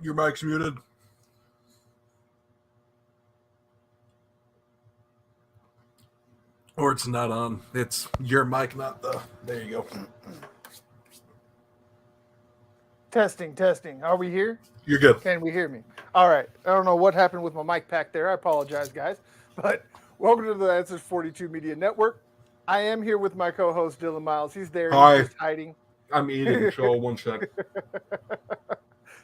Your mic's muted. Or it's not on. It's your mic, not the... There you go. Testing. Are we here? You're good. Can we hear me? All right. I don't know what happened with my mic pack there. I apologize, guys. But welcome to the Answers 42 Media Network. I am here with my co-host, Dylan Miles. He's there. Hi. He's just hiding. I'm eating, so 1 sec.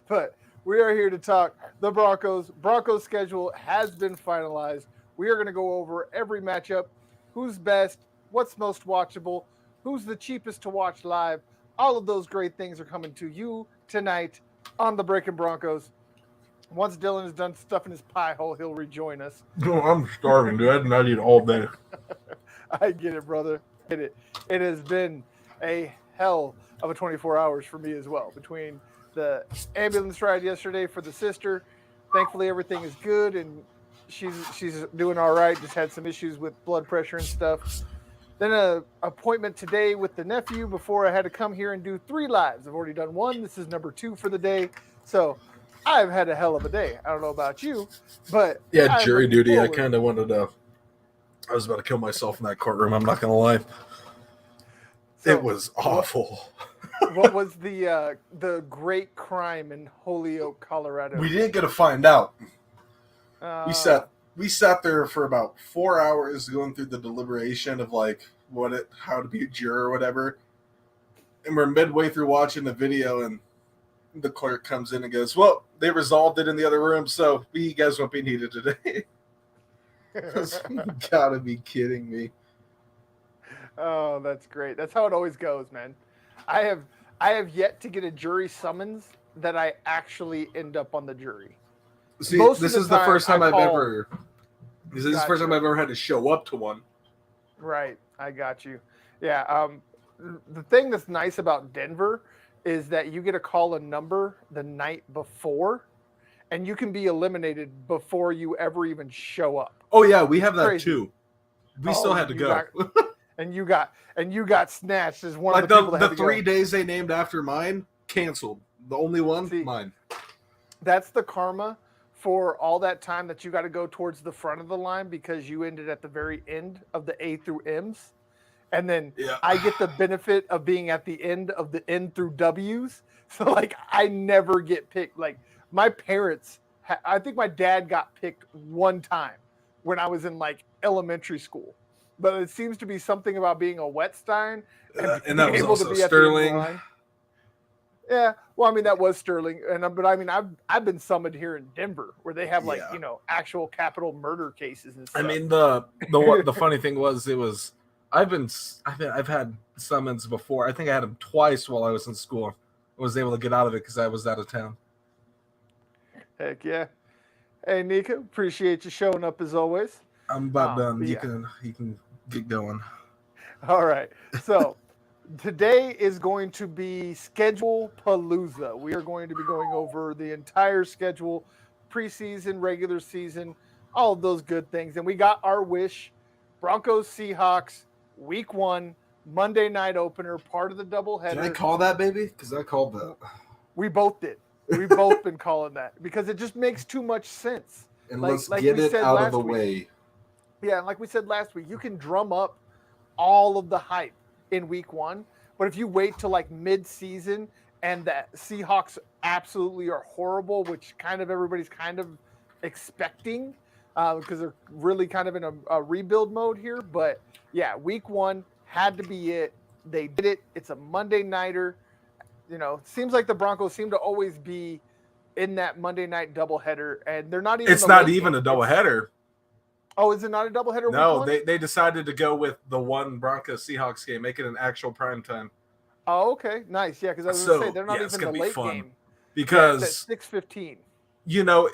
But we are here to talk the Broncos. Broncos schedule has been finalized. We are going to go over every matchup, who's best, what's most watchable, who's the cheapest to watch live. All of those great things are coming to you tonight on the Breakin Broncos. Once Dylan is done stuffing his pie hole, he'll rejoin us. No, I'm starving, dude. I did not eat all day. I get it, brother. Get it. It has been a hell of a 24 hours for me as well. Between the ambulance ride yesterday for the sister, thankfully everything is good and she's doing all right. Just had some issues with blood pressure and stuff. Then a appointment today with the nephew before I had to come here and do 3 lives. I've already done 1. This is number 2 for the day. So I've had a hell of a day. I don't know about you, but yeah, jury duty. I kind of wanted to. I was about to kill myself in that courtroom. I'm not gonna lie. So, it was awful. What was the great crime in Holyoke, Colorado? We didn't get to find out. We sat there for about 4 hours going through the deliberation of how to be a juror or whatever. And we're midway through watching the video and the clerk comes in and goes, well, they resolved it in the other room, so you guys won't be needed today. You gotta be kidding me. Oh, that's great. That's how it always goes, man. I have yet to get a jury summons that I actually end up on the jury. See, this is the first time I've ever had to show up to one. Right. I got you. Yeah. The thing that's nice about Denver is that you get to call a number the night before and you can be eliminated before you ever even show up. Oh yeah, we have that too. We still had to go. And you got snatched as one of the people that had to 3 days they named after mine canceled. The only one, mine. That's the karma for all that time that you got to go towards the front of the line because you ended at the very end of the A through M's. And then I get the benefit of being at the end of the N through W's. So, I never get picked. My parents, I think my dad got picked one time when I was in, elementary school. But it seems to be something about being a Wetstein and that was able also to be Sterling. At the yeah, well, that was Sterling, but I've been summoned here in Denver where they have actual capital murder cases and stuff. The funny thing was I've had summons before. I think I had them twice while I was in school, was able to get out of it because I was out of town. Heck yeah. Hey, Nika, appreciate you showing up as always. I'm about done. but You yeah. can get going. All right. So today is going to be Schedule Palooza. We are going to be going over the entire schedule, preseason, regular season, all of those good things. And we got our wish: Broncos, Seahawks, Week 1, Monday night opener, part of the doubleheader. Did I call that, baby? Because I called that. We both did. We've both been calling that because it just makes too much sense. And let's get it out of the way. Yeah, and like we said last week, you can drum up all of the hype in Week 1, but if you wait till like mid-season and the Seahawks absolutely are horrible, which kind of everybody's kind of expecting because they're really kind of in a rebuild mode here. But yeah, Week 1 had to be it. They did it. It's a Monday nighter. You know, it seems like the Broncos seem to always be in that Monday night doubleheader, and they're not even. It's not even a doubleheader. Oh, is it not a doubleheader? No, they decided to go with the one Broncos Seahawks game, make it an actual prime time. Oh, okay, nice. Yeah, because I was going to say they're not even the late game because at 6:15. You know,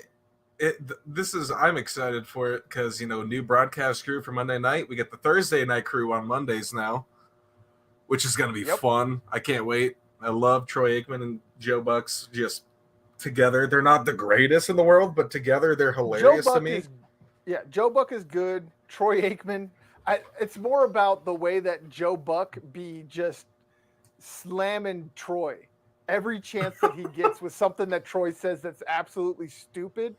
I'm excited for it because new broadcast crew for Monday night. We get the Thursday night crew on Mondays now, which is going to be fun. I can't wait. I love Troy Aikman and Joe Buck's just together. They're not the greatest in the world, but together they're hilarious to me. Joe Buck is good. Troy Aikman. It's more about the way that Joe Buck be just slamming Troy every chance that he gets with something that Troy says that's absolutely stupid.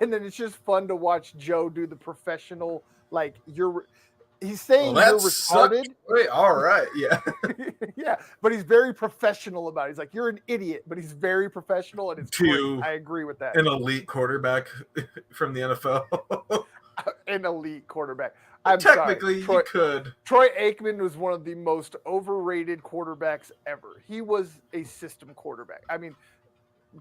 And then it's just fun to watch Joe do the professional, like, he's saying you're retarded. Wait, all right, yeah. Yeah, but he's very professional about it. He's like, you're an idiot, but he's very professional, and it's great. I agree with that. An elite quarterback from the NFL. An elite quarterback. Technically, you could. Troy Aikman was one of the most overrated quarterbacks ever. He was a system quarterback. I mean,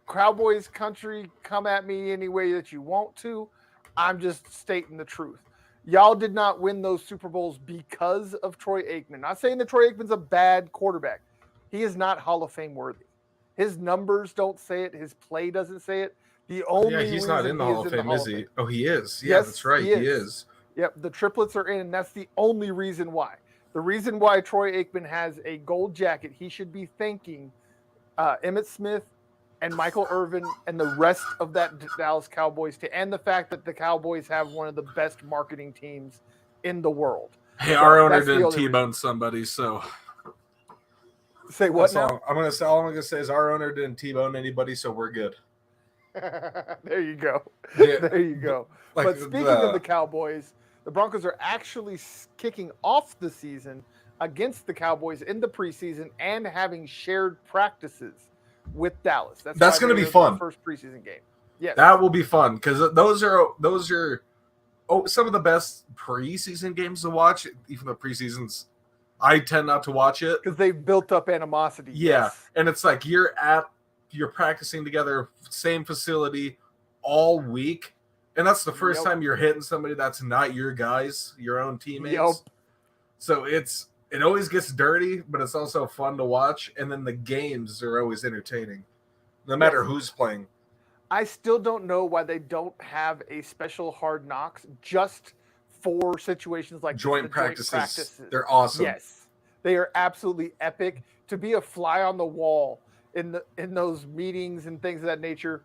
Cowboys country, come at me any way that you want to. I'm just stating the truth. Y'all did not win those Super Bowls because of Troy Aikman. Not saying that Troy Aikman's a bad quarterback. He is not Hall of Fame worthy. His numbers don't say it. His play doesn't say it. He's not in the Hall of Fame, is he? Oh, he is. Yeah, yes, that's right. He is. Yep, the triplets are in, and that's the only reason why. The reason why Troy Aikman has a gold jacket, he should be thanking Emmitt Smith and Michael Irvin and the rest of that Dallas Cowboys team, and the fact that the Cowboys have one of the best marketing teams in the world. Hey, our owner didn't T-bone somebody, so. Say what now? All I'm gonna say is our owner didn't T-bone anybody, so we're good. There you go. Yeah. There you go. But speaking of the Cowboys, the Broncos are actually kicking off the season against the Cowboys in the preseason and having shared practices with Dallas. That's going to be fun. First preseason game. Yes. That will be fun because those are some of the best preseason games to watch. Even though preseasons, I tend not to watch it because they've built up animosity. Yeah, yes. And it's like you're practicing together, same facility all week, and that's the first time you're hitting somebody that's not your guys, your own teammates. Yep. So it always gets dirty, but it's also fun to watch. And then the games are always entertaining, no matter who's playing. I still don't know why they don't have a special Hard Knocks just for situations like joint practices. They're awesome. Yes, they are absolutely epic. To be a fly on the wall in those meetings and things of that nature,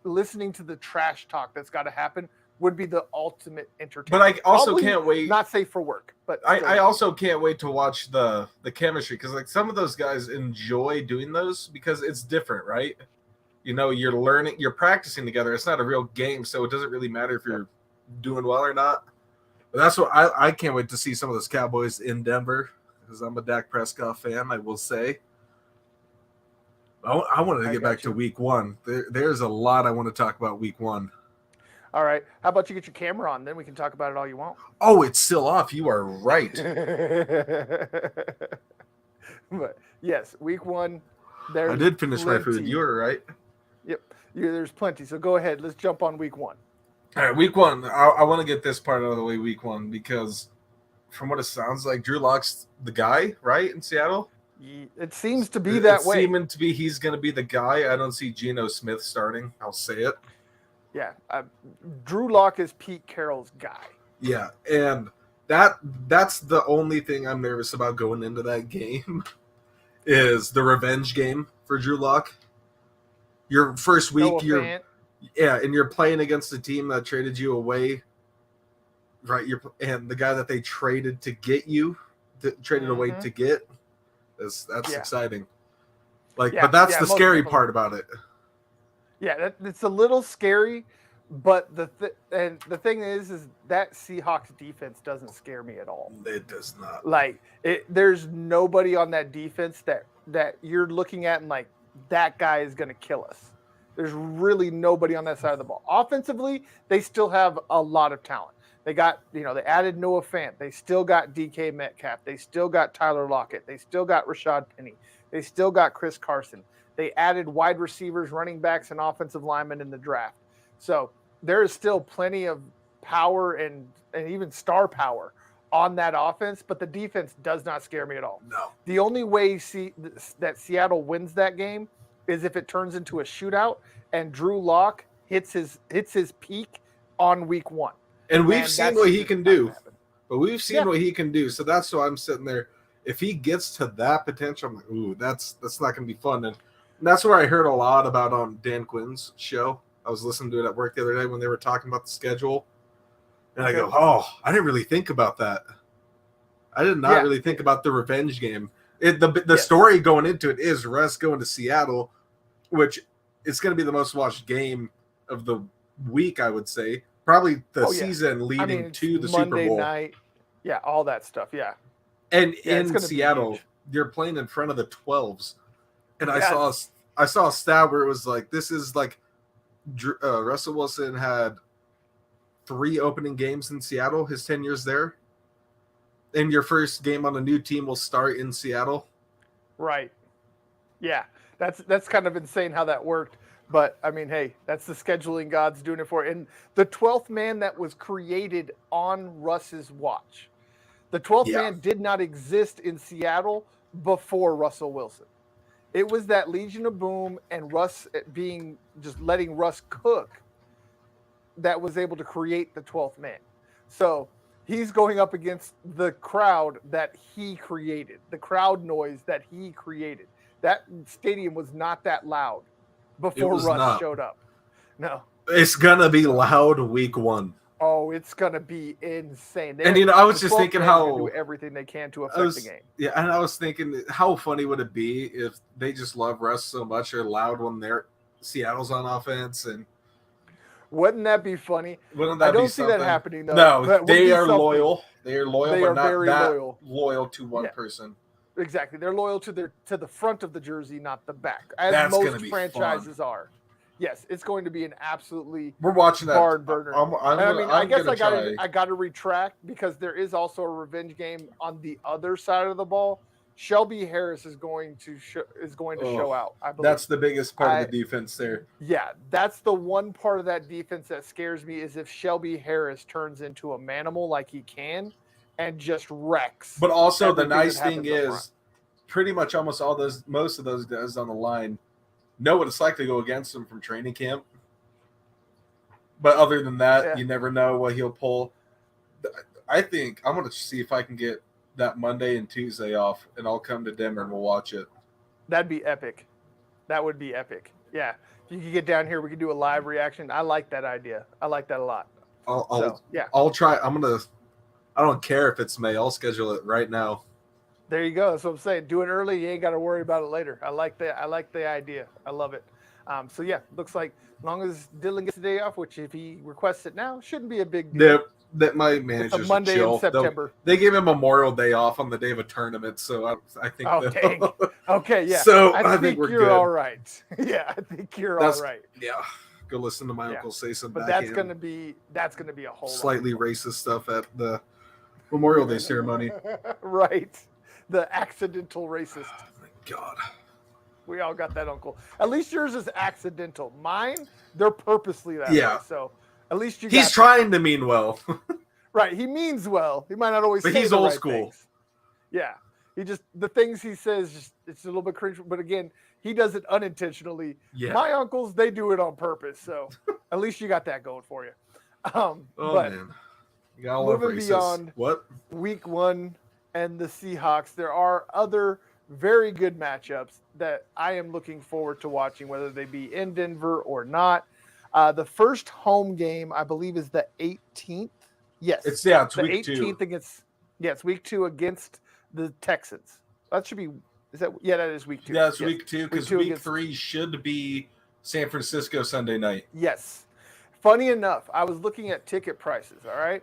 listening to the trash talk that's got to happen would be the ultimate entertainment. But I also can't wait. Not safe for work, but I also can't wait to watch the chemistry because like some of those guys enjoy doing those because it's different, right? You're learning, you're practicing together. It's not a real game, so it doesn't really matter if you're doing well or not. But that's what I can't wait to see some of those Cowboys in Denver because I'm a Dak Prescott fan. I will say. I wanted to get back to Week 1. There's a lot I want to talk about Week 1. All right. How about you get your camera on? Then we can talk about it all you want. Oh, it's still off. You are right. But yes, Week 1. I did finish my food. You were right. Yep. There's plenty. So go ahead. Let's jump on Week 1. All right, Week 1. I want to get this part out of the way. Week 1 because from what it sounds like, Drew Lock's the guy, right, in Seattle. It seems to be that way. Seeming to be he's going to be the guy. I don't see Geno Smith starting. I'll say it. Yeah, Drew Lock is Pete Carroll's guy. Yeah, and that's the only thing I'm nervous about going into that game is the revenge game for Drew Lock. Your first week, and you're playing against a team that traded you away, right? And the guy that they traded to get you, traded away to get, that's exciting. But that's the scary part about it. Yeah, it's a little scary, but the thing is that Seahawks defense doesn't scare me at all. It does not. There's nobody on that defense that you're looking at and like, that guy is going to kill us. There's really nobody on that side of the ball. Offensively, they still have a lot of talent. They got, they added Noah Fant. They still got DK Metcalf. They still got Tyler Lockett. They still got Rashad Penny. They still got Chris Carson. They added wide receivers, running backs, and offensive linemen in the draft. So there is still plenty of power and even star power on that offense, but the defense does not scare me at all. No. The only way that Seattle wins that game is if it turns into a shootout and Drew Lock hits his peak on week 1. And we've seen what he can do. But we've seen what he can do. So that's why I'm sitting there. If he gets to that potential, I'm like, ooh, that's not going to be fun. And that's where I heard a lot about on Dan Quinn's show. I was listening to it at work the other day when they were talking about the schedule. And I go, oh, I didn't really think about that. I did not really think about the revenge game. The story going into it is Russ going to Seattle, which is going to be the most watched game of the week, I would say. Probably the season leading to the Monday Super Bowl. Night. Yeah, all that stuff, yeah. And in Seattle, you're playing in front of the 12s. And I saw a stat where it was like, this is like Russell Wilson had 3 opening games in Seattle, his 10 years there. And your first game on a new team will start in Seattle. Right. Yeah, that's kind of insane how that worked. But, I mean, hey, that's the scheduling gods doing it for it. And the 12th man that was created on Russ's watch. The 12th man did not exist in Seattle before Russell Wilson. It was that Legion of Boom and Russ letting Russ cook that was able to create the 12th man. So he's going up against the crowd that he created, the crowd noise that he created. That stadium was not that loud before Russ showed up. No. It's going to be loud week 1. Oh, it's going to be insane. I was just thinking how do everything they can to affect the game. Yeah, and I was thinking how funny would it be if they just love Russ so much or loud when Seattle's on offense, and wouldn't that be funny? I don't see that happening though. No, they are loyal. They are loyal, but not very that loyal to one person. Exactly. They're loyal to the front of the jersey, not the back. As That's most franchises are. Yes, it's going to be an absolutely we're watching that barn burner. I got to retract because there is also a revenge game on the other side of the ball. Shelby Harris is going to show out. I believe that's the biggest part of the defense there. Yeah, that's the one part of that defense that scares me is if Shelby Harris turns into a manimal like he can and just wrecks. But also the nice thing is pretty much most of those guys on the line know what it's like to go against him from training camp. But other than that, you never know what he'll pull. I think I'm going to see if I can get that Monday and Tuesday off, and I'll come to Denver and we'll watch it. That'd be epic. That would be epic. Yeah. If you could get down here, we could do a live reaction. I like that idea. I like that a lot. I'll try. I don't care if it's May. I'll schedule it right now. There you go. That's what I'm saying. Do it early. You ain't got to worry about it later. I like the idea. I love it. Looks like as long as Dylan gets the day off, which if he requests it now, shouldn't be a big deal. That my managers Monday chill. in September. They gave him Memorial Day off on the day of a tournament, so I think. Oh, dang. Okay, yeah. So I think we're you're good. all right. Yeah, I think you're all right. Yeah, go listen to my uncle say some. But that's gonna be a whole slightly racist stuff at the Memorial Day ceremony. Right, the accidental racist. Oh my God. We all got that uncle. At least yours is accidental. Mine, they're purposely that way. So at least he's trying to mean well. Right. He means well. He might not always but say he's the old right school. Things. Yeah. He just the things he says, just it's a little bit cringe. But again, he does it unintentionally. Yeah. My uncles, they do it on purpose. So at least you got that going for you. Oh But man, you got all moving races. beyond What? Week 1 and the Seahawks, there are other very good matchups that I am looking forward to watching, whether they be in Denver or not. The first home game, I believe, is the 18th. Yes, It's the week 18th 2. against it's week 2 against the Texans. That should be that is week 2. Yeah, it's Yes. week 2 because two week against, 3 should be San Francisco Sunday night. Yes. Funny enough, I was looking at ticket prices. All right,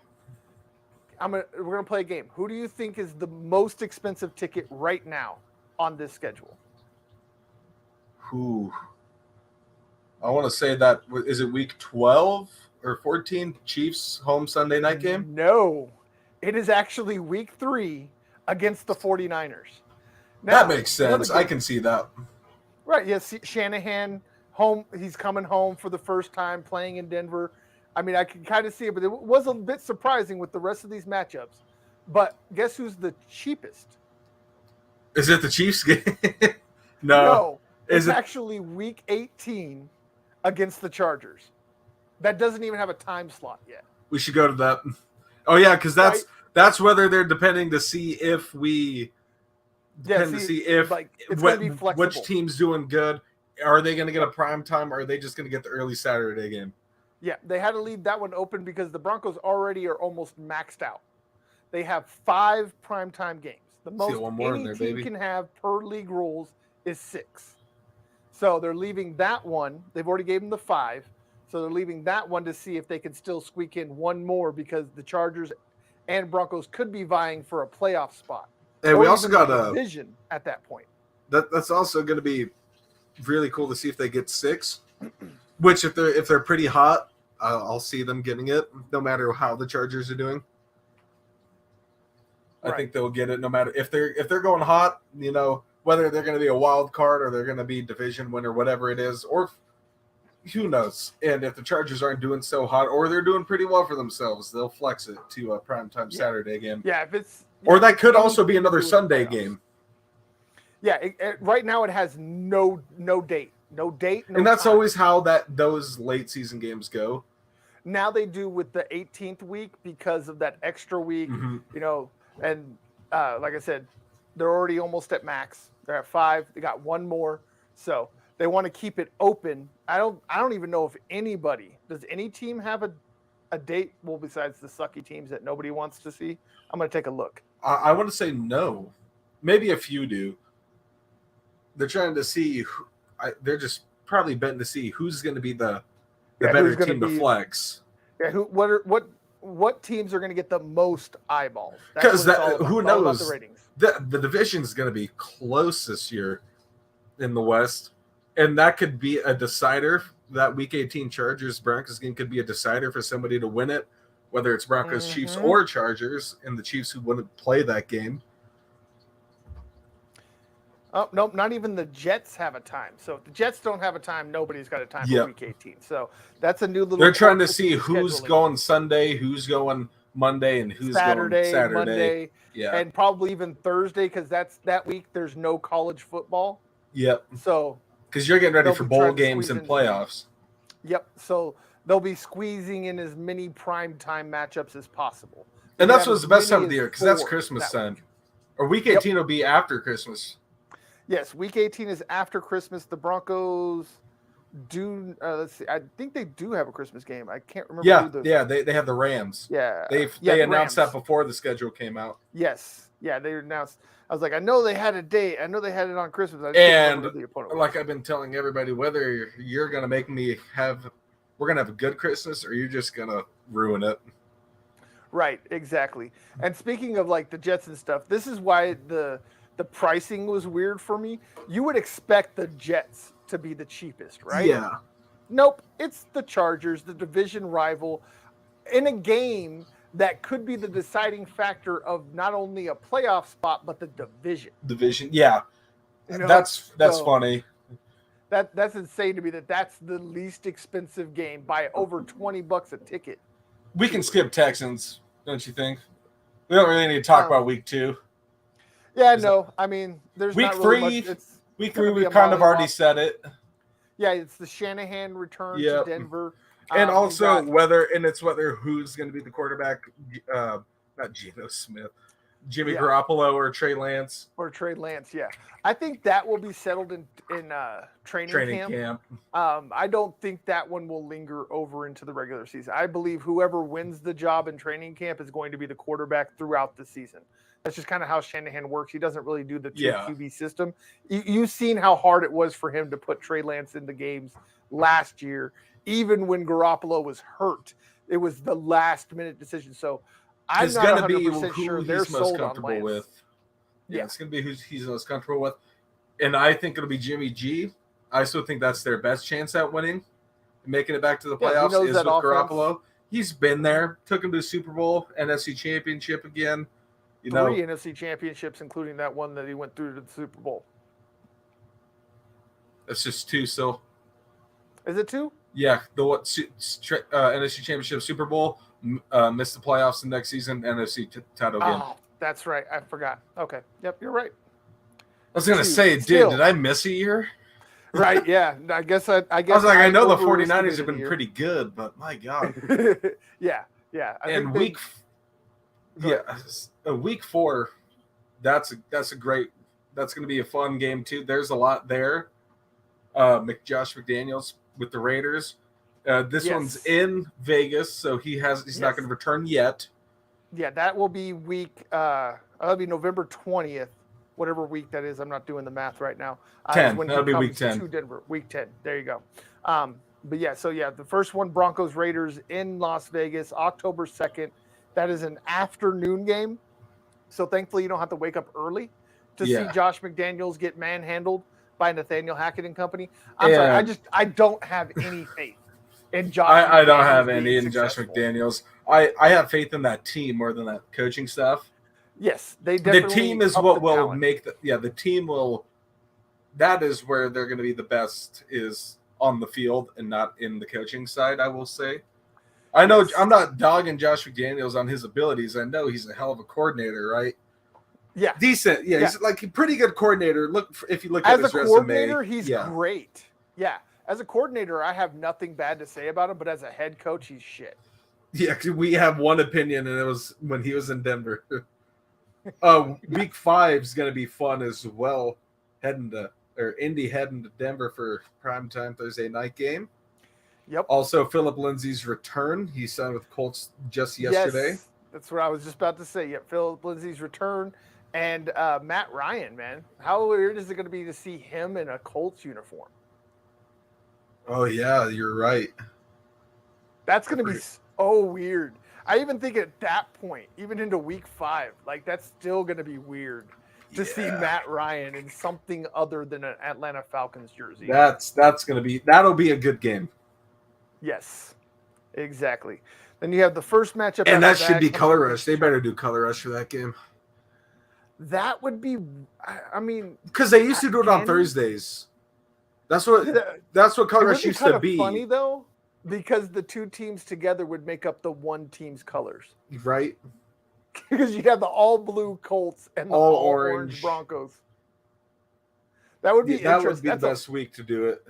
we're gonna play a game. Who do you think is the most expensive ticket right now on this schedule? Who? I want to say that is it week 12 or 14? Chiefs home Sunday night game. No, it is actually week 3 against the 49ers. Now, That makes sense. I can see that. Right. Yes, Shanahan home. He's coming home for the first time playing in Denver. I mean, I can kind of see it, but it was a bit surprising with the rest of these matchups. But guess who's the cheapest? Is it the Chiefs game? No, Is it's it actually week 18 against the Chargers. That doesn't even have a time slot yet. We should go to that. Oh yeah, because that's whether they're depending to see if we to see if like, it's going to be flexible. Which team's doing good. Are they going to get a prime time, or are they just going to get the early Saturday game? Yeah, they had to leave that one open because the Broncos already are almost maxed out. They have 5 primetime games. The most any team can have per league rules is 6. So they're leaving that one. They've already gave them the 5. So they're leaving that one to see if they can still squeak in one more because the Chargers and Broncos could be vying for a playoff spot. And we also got a division at that point. That's also going to be really cool to see if they get 6. Which if they're pretty hot, I'll see them getting it no matter how the Chargers are doing. I think they'll get it no matter if they're going hot, whether they're going to be a wild card or they're going to be division winner, whatever it is, or who knows. And if the Chargers aren't doing so hot or they're doing pretty well for themselves, they'll flex it to a primetime Saturday game. Yeah, if it's or that could also be another Sunday game. Yeah, right now it has no date. No date, no and that's time. Always how those late season games go. Now they do with the 18th week because of that extra week, and like I said, they're already almost at max. They're at 5. They got one more, so they want to keep it open. I don't even know if does any team have a date? Well, besides the sucky teams that nobody wants to see, I'm going to take a look. I want to say no. Maybe a few do. They're trying to see. They're just probably betting to see who's going to be the better team to flex. Yeah, what teams are going to get the most eyeballs? Because who knows? The ratings. The division is going to be close this year in the West, and that could be a decider. That Week 18 Chargers Broncos game could be a decider for somebody to win it, whether it's Broncos, Chiefs, or Chargers, and the Chiefs who wouldn't play that game. Oh, nope, not even the Jets have a time. So if the Jets don't have a time, nobody's got a time for Week 18. So that's a new little... They're trying to see who's going Sunday, who's going Monday, and who's going Saturday. Monday, and probably even Thursday, because that week there's no college football. Yep. So... Because you're getting ready for bowl games and playoffs. Yep. So they'll be squeezing in as many primetime matchups as possible. And that's what's the best time of the year, because that's Christmas time. Or Week 18 will be after Christmas. Yes, Week 18 is after Christmas. The Broncos do. Let's see. I think they do have a Christmas game. I can't remember. They have the Rams. Yeah, they announced that before the schedule came out. Yes, they announced. I was like, I know they had a date. I know they had it on Christmas. And like I've been telling everybody, whether you're gonna make me we're gonna have a good Christmas, or you're just gonna ruin it. Right. Exactly. And speaking of like the Jets and stuff, this is why the pricing was weird for me. You would expect the Jets to be the cheapest, right? Yeah. Nope. It's the Chargers, the division rival, in a game that could be the deciding factor of not only a playoff spot, but the division. Yeah. That's funny. That's insane to me that's the least expensive game by over $20 a ticket. We can skip Texans, don't you think? We don't really need to talk about Week 2. Yeah, Is no, I mean, there's Week not really 3, much. It's week gonna 3, be we a kind of already mollywop. said it. Yeah, it's the Shanahan return to Yep. Denver. And You've also got whether who's going to be the quarterback, not Geno Smith, Jimmy Garoppolo or Trey Lance. or Trey Lance. Yeah, I think that will be settled in training camp. I don't think that one will linger over into the regular season. I believe whoever wins the job in training camp is going to be the quarterback throughout the season. That's just kind of how Shanahan works. He doesn't really do the two QB system. You've seen how hard it was for him to put Trey Lance in the games last year, even when Garoppolo was hurt. It was the last minute decision. So I'm not 100% sure they're sold on Lance. With. Yeah, it's going to be who he's most comfortable with. And I think it'll be Jimmy G. I still think that's their best chance at winning, making it back to the playoffs is with Garoppolo. He's been there, took him to the Super Bowl, NFC Championship again. Three NFC championships, including that one that he went through to the Super Bowl. That's just 2 still. Is it 2? Yeah, the NFC Championship, Super Bowl, missed the playoffs the next season, NFC title again. Oh, that's right. I forgot. Okay. Yep, you're right. I was going to say, dude, did I miss a year? Right, yeah. I guess I was like, I know the 49ers have been pretty good, but my God. yeah. Week 4, that's going to be a fun game too. There's a lot there. Josh McDaniels with the Raiders. This one's in Vegas, so he's not going to return yet. Yeah, that will be that'll be November 20th, whatever week that is. I'm not doing the math right now. 10. That'll be week 10. To Denver, week 10. There you go. But yeah, the first one, Broncos Raiders in Las Vegas, October 2nd. That is an afternoon game. So thankfully you don't have to wake up early to see Josh McDaniels get manhandled by Nathaniel Hackett and company. Sorry, I don't have any faith in Josh. I don't have any in Josh McDaniels. I have faith in that team more than that coaching staff. Yes, they definitely. The team is what will make the team will. That is where they're going to be the best, is on the field and not in the coaching side, I will say. I know I'm not dogging Josh McDaniels on his abilities. I know he's a hell of a coordinator, right? Yeah. Decent. Yeah, he's like a pretty good coordinator. If you look at his resume. As a coordinator, he's great. Yeah. As a coordinator, I have nothing bad to say about him, but as a head coach, he's shit. Yeah, we have one opinion, and it was when he was in Denver. Week 5 is going to be fun as well. Indy heading to Denver for primetime Thursday night game. Yep. Also, Philip Lindsay's return. He signed with Colts just yesterday. Yes, that's what I was just about to say. Yep, Philip Lindsay's return. And Matt Ryan, man. How weird is it going to be to see him in a Colts uniform? Oh, yeah, you're right. That's going to be so weird. I even think at that point, even into week 5, like that's still going to be weird to see Matt Ryan in something other than an Atlanta Falcons jersey. That'll be a good game. Yes, exactly. Then you have the first matchup. And that should be Color Rush. They better do Color Rush for that game. That would be, because they used to do it on Thursdays. That's what Color Rush used to be. Funny though, because the two teams together would make up the one team's colors, right? Because you'd have the all blue Colts and the all orange Broncos. That would be interesting. That would be the best week to do it.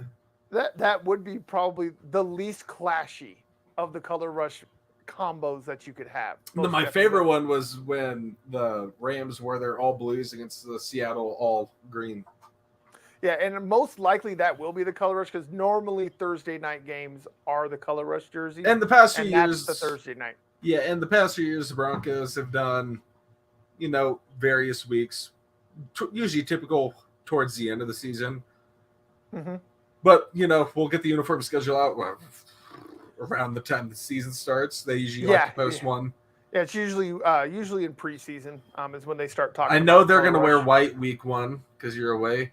That would be probably the least clashy of the Color Rush combos that you could have. My favorite one was when the Rams wore their all blues against the Seattle all green. Yeah, and most likely that will be the Color Rush because normally Thursday night games are the Color Rush jerseys. And the past few years, that's the Thursday night. Yeah, and the past few years, the Broncos have done, various weeks, usually typical towards the end of the season. Mm-hmm. But, we'll get the uniform schedule out around the time the season starts. They usually like to post one. Yeah, it's usually in preseason is when they start talking. I know they're going to wear white week 1 because you're away,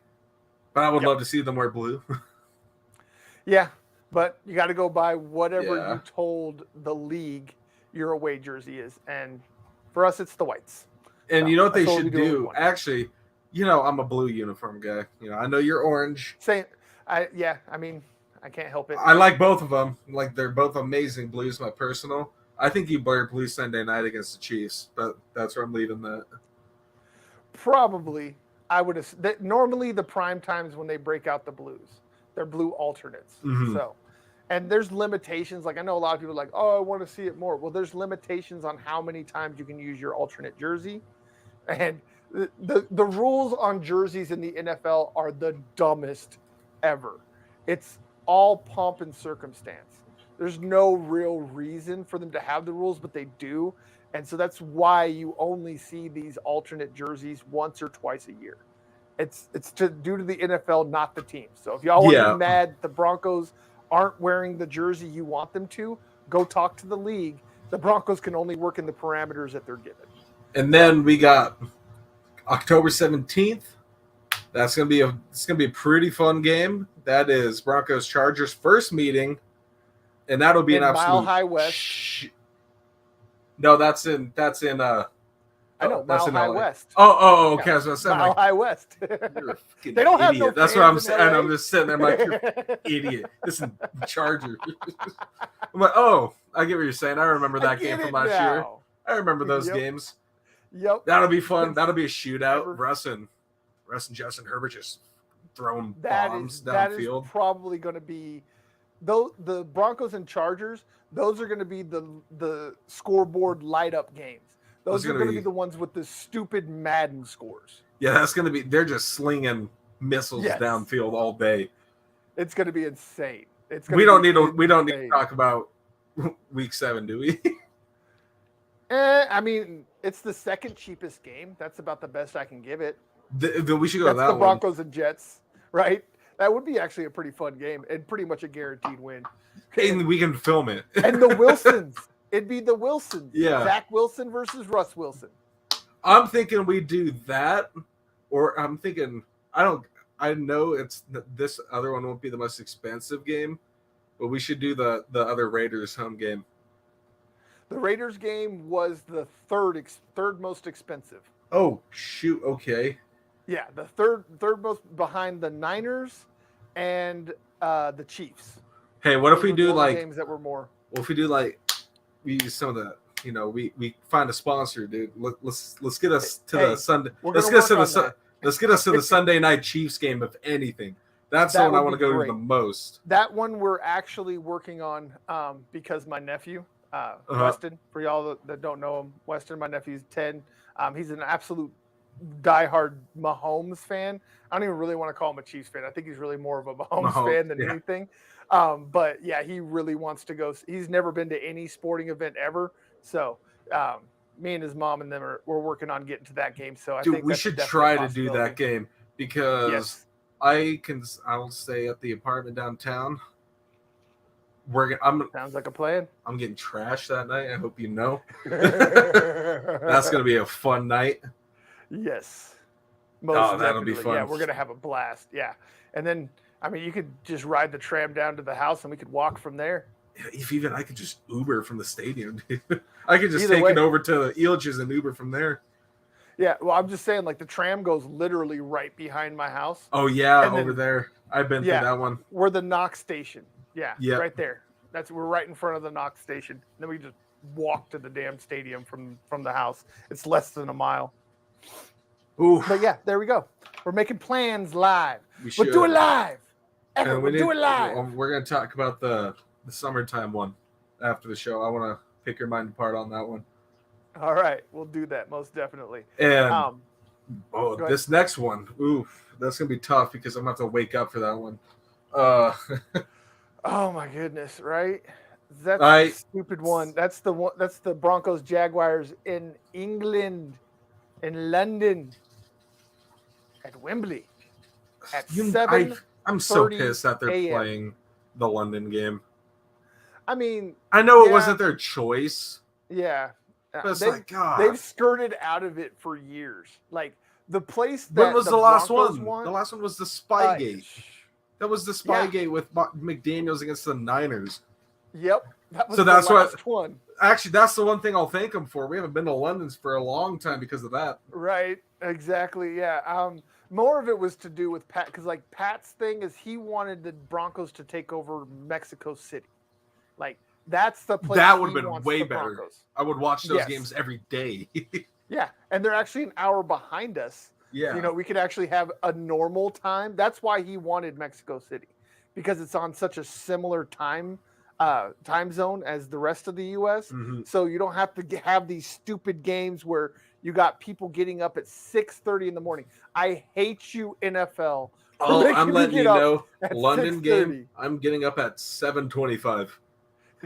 but I would love to see them wear blue. Yeah, but you got to go by whatever you told the league your away jersey is, and for us, it's the whites. And you know what they should do? Actually, I'm a blue uniform guy. I know you're orange. I can't help it. I like both of them. Like they're both amazing. Blue's my personal. I think you wear blue Sunday night against the Chiefs, but that's where I'm leaving that. Probably, I would have. Normally, the prime times when they break out the blues, they're blue alternates. Mhm. So, and there's limitations. Like I know a lot of people are like, oh, I want to see it more. Well, there's limitations on how many times you can use your alternate jersey, and the rules on jerseys in the NFL are the dumbest ever. It's all pomp and circumstance. There's no real reason for them to have the rules, but they do. And so that's why you only see these alternate jerseys once or twice a year. It's due to the NFL, not the team. So if y'all want to Yeah. be mad the Broncos aren't wearing the jersey you want them to, go talk to the league. The Broncos can only work in the parameters that they're given. And then we got October 17th. It's gonna be a pretty fun game. That is Broncos Chargers first meeting, and that'll be In an absolute Mile High West. No, that's in I know, that's Mile in High LA. West. Oh, okay. I was gonna say, Mile like, High West. you're a fucking They don't have idiot. no That's what I'm fans in saying. And LA. I'm just sitting there, I'm like, you're idiot. This is Charger. I'm like, oh, I get what you're saying. I remember that game from last year. I remember those Yep. games. Yep. That'll be fun. That'll be a shootout. Ever. Russ and Justin Herbert just throwing That bombs is downfield. probably going to be the Broncos and Chargers. Those are going to be the scoreboard light up games. Those are going to be the ones with the stupid Madden scores. Yeah, that's going to be. They're just slinging missiles downfield all day. It's going to be insane. We don't need to talk about Week 7, do we? I mean, it's the second cheapest game. That's about the best I can give it. We should go That's with that the one. Broncos and Jets, right? That would be actually a pretty fun game and pretty much a guaranteed win. And we can film it. And the Wilsons. It'd be the Wilsons. Yeah. Zach Wilson versus Russ Wilson. I'm thinking we do that, or I'm thinking I know this other one won't be the most expensive game, but we should do the other Raiders home game. The Raiders game was the third most expensive. Oh shoot! Okay. Yeah, the third most behind the Niners and the Chiefs. Hey, what if we do like games that were more? Well, if we do like we use some of the we find a sponsor, dude. Let's get us to the Sunday. Let's get us to the Sunday night Chiefs game, if anything. That's the one I want to go to the most. That one we're actually working on because my nephew, Weston, for y'all that don't know him, Weston, my nephew's 10. He's an absolute diehard Mahomes fan. I don't even really want to call him a Chiefs fan. I think he's really more of a Mahomes fan than anything. But yeah, he really wants to go. He's never been to any sporting event ever. So me and his mom and them we're working on getting to that game. So I think we should try to do that game because I'll stay at the apartment downtown. Sounds like a plan. I'm getting trashed that night. I hope you know. That's gonna be a fun night. Yes. That'll be fun. Yeah, we're gonna have a blast. Yeah, and then you could just ride the tram down to the house, and we could walk from there. If even I could just Uber from the stadium, dude. I could just take it over to the Ilches and Uber from there. Yeah, well, I'm just saying, like the tram goes literally right behind my house. Oh yeah, over there. I've been through that one. We're the Knox station. Yeah, yep. Right there. We're right in front of the Knox station. And then we just walk to the damn stadium from the house. It's less than a mile. Ooh. But yeah, there we go. We're making plans live. We'll do it live. We'll do it live. We're gonna talk about the summertime one after the show. I want to pick your mind apart on that one. All right, we'll do that most definitely. And this next one, that's gonna be tough because I'm gonna have to wake up for that one. Oh my goodness, right? That's the stupid one. That's the one. That's the Broncos Jaguars in England, in London, at Wembley, at 7. I'm so pissed that they're playing the London game. I mean, I know it wasn't their choice. Yeah, but it's like God. They've skirted out of it for years. Like the place that when was the last one? The last one was the Spygate. That was the Spygate with McDaniels against the Niners. Yep. That was that's the last one. Actually, that's the one thing I'll thank them for. We haven't been to London's for a long time because of that. Right. Exactly. Yeah. More of it was to do with Pat, because like Pat's thing is he wanted the Broncos to take over Mexico City. Like that's the place that would have been way better. I would watch those games every day. Yeah, and they're actually an hour behind us. Yeah. You know, we could actually have a normal time. That's why he wanted Mexico City, because it's on such a similar time zone as the rest of the U.S. Mhm. So you don't have to have these stupid games where you got people getting up at 6:30 in the morning. I hate you, NFL, for Oh, I'm making me letting get you up know, at London game, 6:30. I'm getting up at 7:25.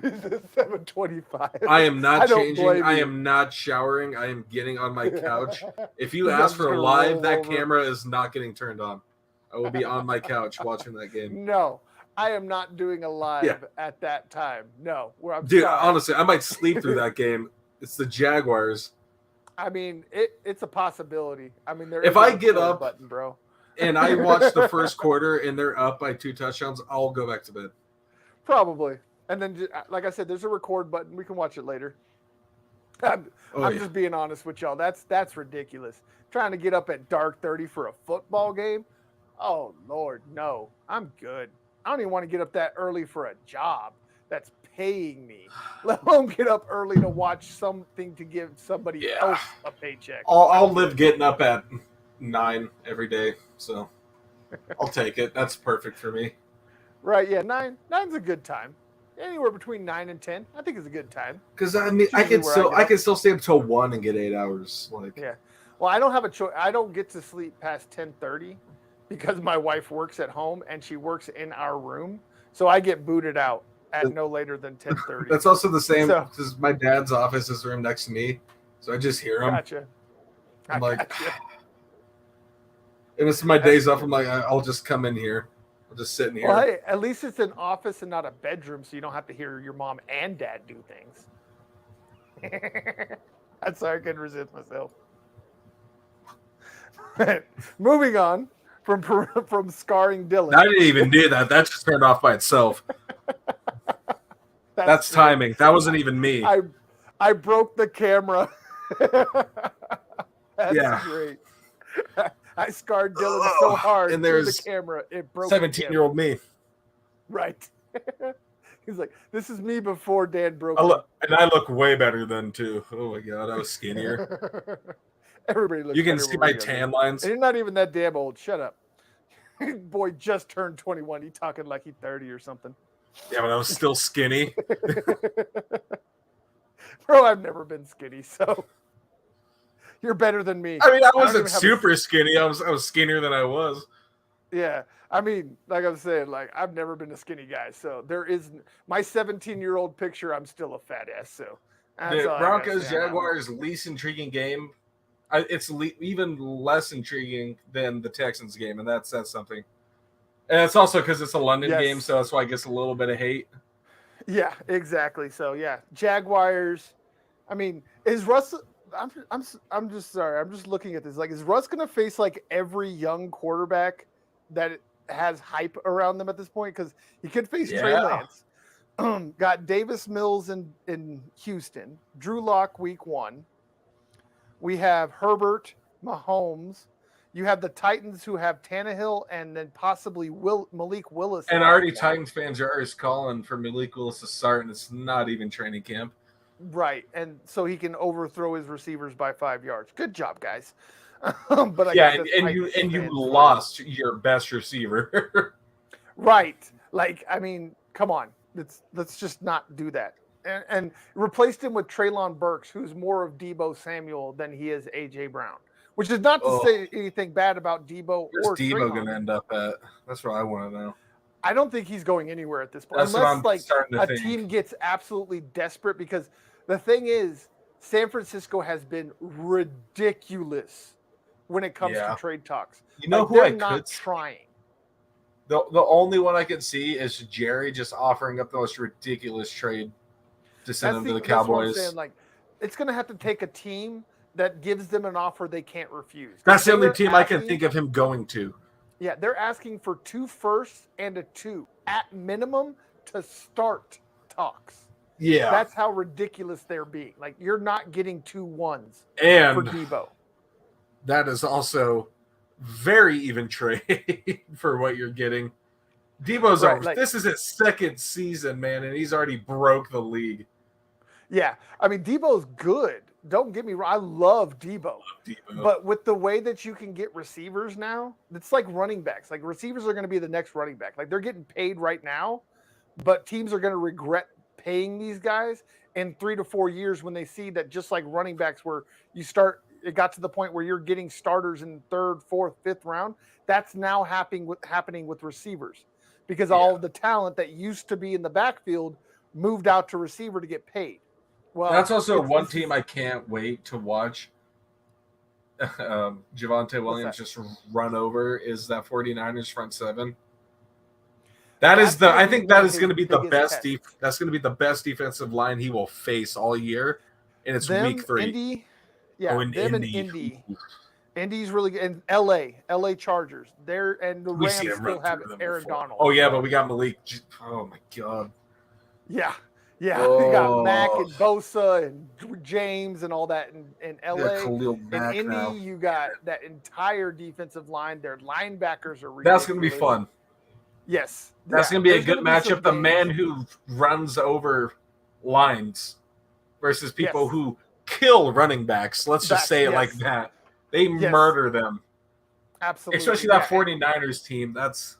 7:25. I am not I don't changing. blame I you. am not showering. I am getting on my couch. If you I'm ask just for gonna live, roll that over. camera is not getting turned on. I will be on my couch watching that game. No, I am not doing a live Yeah. at that time. No, where I'm Dude, sorry. honestly, I might sleep through that game. It's the Jaguars. I mean, it's a possibility. I mean, there If is a I get record up button, bro. and I watch the first quarter and they're up by 2 touchdowns, I'll go back to bed. Probably. And then, like I said, there's a record button. We can watch it later. I'm Oh, yeah. just being honest with y'all. That's ridiculous. Trying to get up at dark 30 for a football game. Oh Lord, no. I'm good. I don't even want to get up that early for a job that's paying me. Let alone get up early to watch something to give somebody Yeah. else a paycheck. I'll live getting up at 9 every day, so I'll take it. That's perfect for me. Right? Yeah, nine's a good time. Anywhere between 9 and 10, I think is a good time. Because I mean, It's usually where I get I up. can still stay up till 1 and get 8 hours. Like, Yeah. Well, I don't have a choice. I don't get to sleep past 10:30 because my wife works at home and she works in our room. So I get booted out at no later than 10:30. that's also the same So- because my dad's office is room next to me, so I just hear him. Gotcha. I'm like, Gotcha. and it's my days off. I'm like, I'll just come in here. I'll just sit in here. Well, hey, at least it's an office and not a bedroom, so you don't have to hear your mom and dad do things. That's how I couldn't resist myself. Moving on from scarring Dylan. I didn't even do that. That just turned off by itself. That's true. timing. That wasn't even me. I broke the camera. That's Yeah. great. I scarred Dylan so hard and through the there's camera, it broke. 17-year-old me. Right. He's like, this is me before Dan broke. And I look way better then too. Oh my god, I was skinnier. Everybody looks. You can better see when my we're tan younger. lines. And you're not even that damn old. Shut up. Boy just turned 21. He talking like he's 30 or something. Yeah, but I was still skinny. Bro, I've never been skinny, so you're better than me. I mean, I don't wasn't even have super skinny. I was skinnier than I was. Yeah, I mean, like I was saying, like I've never been a skinny guy, so there is my 17-year-old picture. I'm still a fat ass. So that's The all I gotta Broncos say on that one. Jaguars least intriguing game. It's even less intriguing than the Texans game, and that's something. And it's also because it's a London Yes. game, so that's why it gets a little bit of hate. Yeah, exactly. So yeah, Jaguars. I mean, is Russ? I'm just sorry. I'm just looking at this. Like, is Russ gonna face like every young quarterback that has hype around them at this point? Because he could face Trey Yeah. Lance. Got Davis Mills in Houston. Drew Lock week 1. We have Herbert, Mahomes. You have the Titans who have Tannehill and then possibly Malik Willis. And already Titans fans are already calling for Malik Willis to start, and it's not even training camp. Right, and so he can overthrow his receivers by 5 yards. Good job, guys. But I Yeah, guess and you lost your best receiver. Right, like I mean, come on, let's just not do that. And replaced him with Treylon Burks, who's more of Debo Samuel than he is AJ Brown. Which is not to say anything bad about Debo Where's or Debo Treylon. going to end up at? That's what I want to know. I don't think he's going anywhere at this point, That's what unless I'm like starting to a think. team gets absolutely desperate. Because the thing is, San Francisco has been ridiculous when it comes Yeah. to trade talks. You know Like, who I they're not could trying. The only one I could see is Jerry just offering up the most ridiculous trade to send him to the That's what I'm Cowboys. saying. Like, it's going to have to take a team that gives them an offer they can't refuse. That's the only They're team I can asking- think of him going to. Yeah, they're asking for 2 firsts and a 2 at minimum to start talks. Yeah. That's how ridiculous they're being. Like, you're not getting 2 1s for And Debo. that is also very even trade for what you're getting. Debo's Right, over. like- This is his second season, man, and he's already broke the league. Yeah, I mean, Debo's good, don't get me wrong, I love Debo. Debo. But with the way that you can get receivers now, it's like running backs. Like receivers are going to be the next running back. Like they're getting paid right now, but teams are going to regret paying these guys in 3 to 4 years when they see that, just like running backs, where it got to the point where you're getting starters in third, fourth, fifth round. That's now happening with receivers, because all of the talent that used to be in the backfield moved out to receiver to get paid. Well, that's also one team I can't wait to watch. Javonte Williams just run over is that 49ers front seven. I think that is going to be the best. That's going to be the best defensive line he will face all year, and it's week 3. Indy, Indy. Indy's really good. And LA Chargers. And the Rams still have Aaron Donald. Oh yeah, but we got Malik. Oh my god. Yeah. We got Mack and Bosa and James and all that in LA. In Indy, you got that entire defensive line. Their linebackers are ridiculous. That's going to be fun. Yes. That's going to be a good matchup. The man who runs over lines versus people who kill running backs. Let's just say it like that. They murder them. Absolutely. Especially that 49ers team. That's,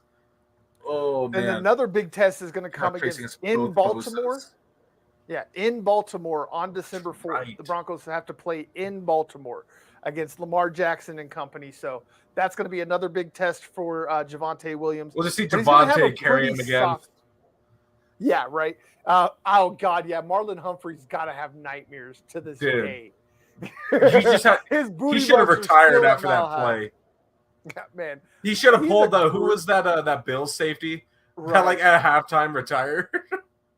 oh, man. And another big test is going to come in Baltimore. Yeah, in Baltimore on December 4th. Right. The Broncos have to play in Baltimore against Lamar Jackson and company. So that's going to be another big test for Javonte Williams. We'll just see Javonte carry him again. Yeah, right. Oh, God, yeah. Marlon Humphrey's got to have nightmares to this day. He should have retired after that play. Yeah, man. He should have pulled who was that Bills safety? Right. Like at halftime retired.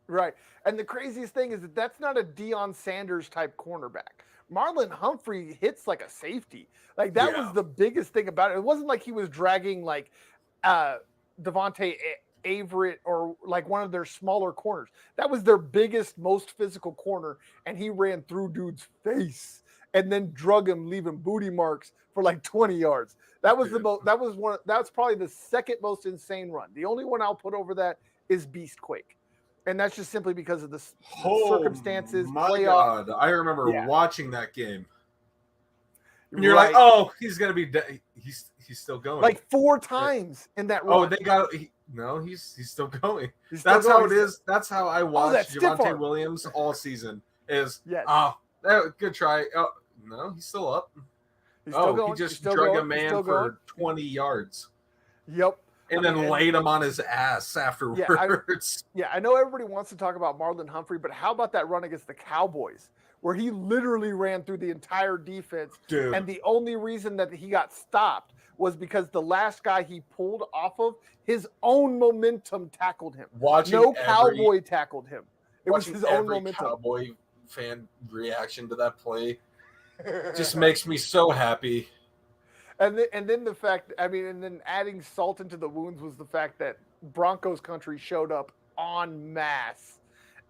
Right. And the craziest thing is that that's not a Deion Sanders type cornerback. Marlon Humphrey hits like a safety. Like that was the biggest thing about it. It wasn't like he was dragging like Devontae Everett or like one of their smaller corners. That was their biggest, most physical corner, and he ran through dude's face and then drug him, leaving booty marks for like 20 yards. That was that's probably the second most insane run. The only one I'll put over that is Beastquake. And that's just simply because of the circumstances. My God, I remember watching that game. And you're like, oh, he's gonna be he's still going. Like 4 times in that run. Oh, they got he's still going. That's how it is. That's how I watched Javonte Williams all season. Good try. Oh no, he's still up. He just drug a man for 20 yards. Yep. And then laid him on his ass afterwards. I know everybody wants to talk about Marlon Humphrey, but how about that run against the Cowboys, where he literally ran through the entire defense, and the only reason that he got stopped was because the last guy he pulled off of, his own momentum tackled him. Cowboy tackled him. It was his own momentum. Cowboy fan reaction to that play just makes me so happy. And then the fact, and then adding salt into the wounds was the fact that Broncos country showed up en masse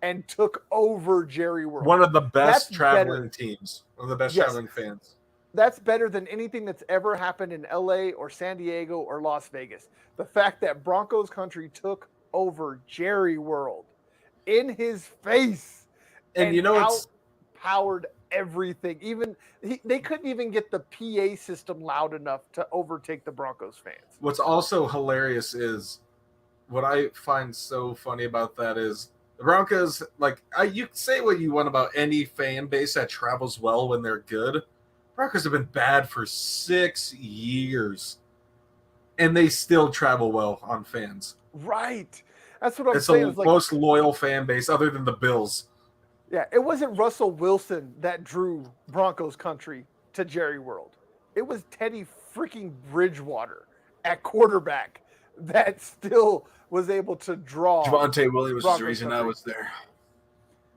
and took over Jerry World. One of the best traveling teams, one of the best traveling fans. That's better than anything that's ever happened in LA or San Diego or Las Vegas. The fact that Broncos country took over Jerry World in his face and it's powered everything. They couldn't even get the PA system loud enough to overtake the Broncos fans. What's also hilarious is what I find so funny about that is the Broncos, you say what you want about any fan base that travels well when they're good. Broncos have been bad for 6 years, and they still travel well on fans. Right. That's what I'm saying. It's the most loyal fan base other than the Bills. Yeah, it wasn't Russell Wilson that drew Broncos country to Jerry World. It was Teddy freaking Bridgewater at quarterback that still was able to draw. Javonte Williams was the reason I was there.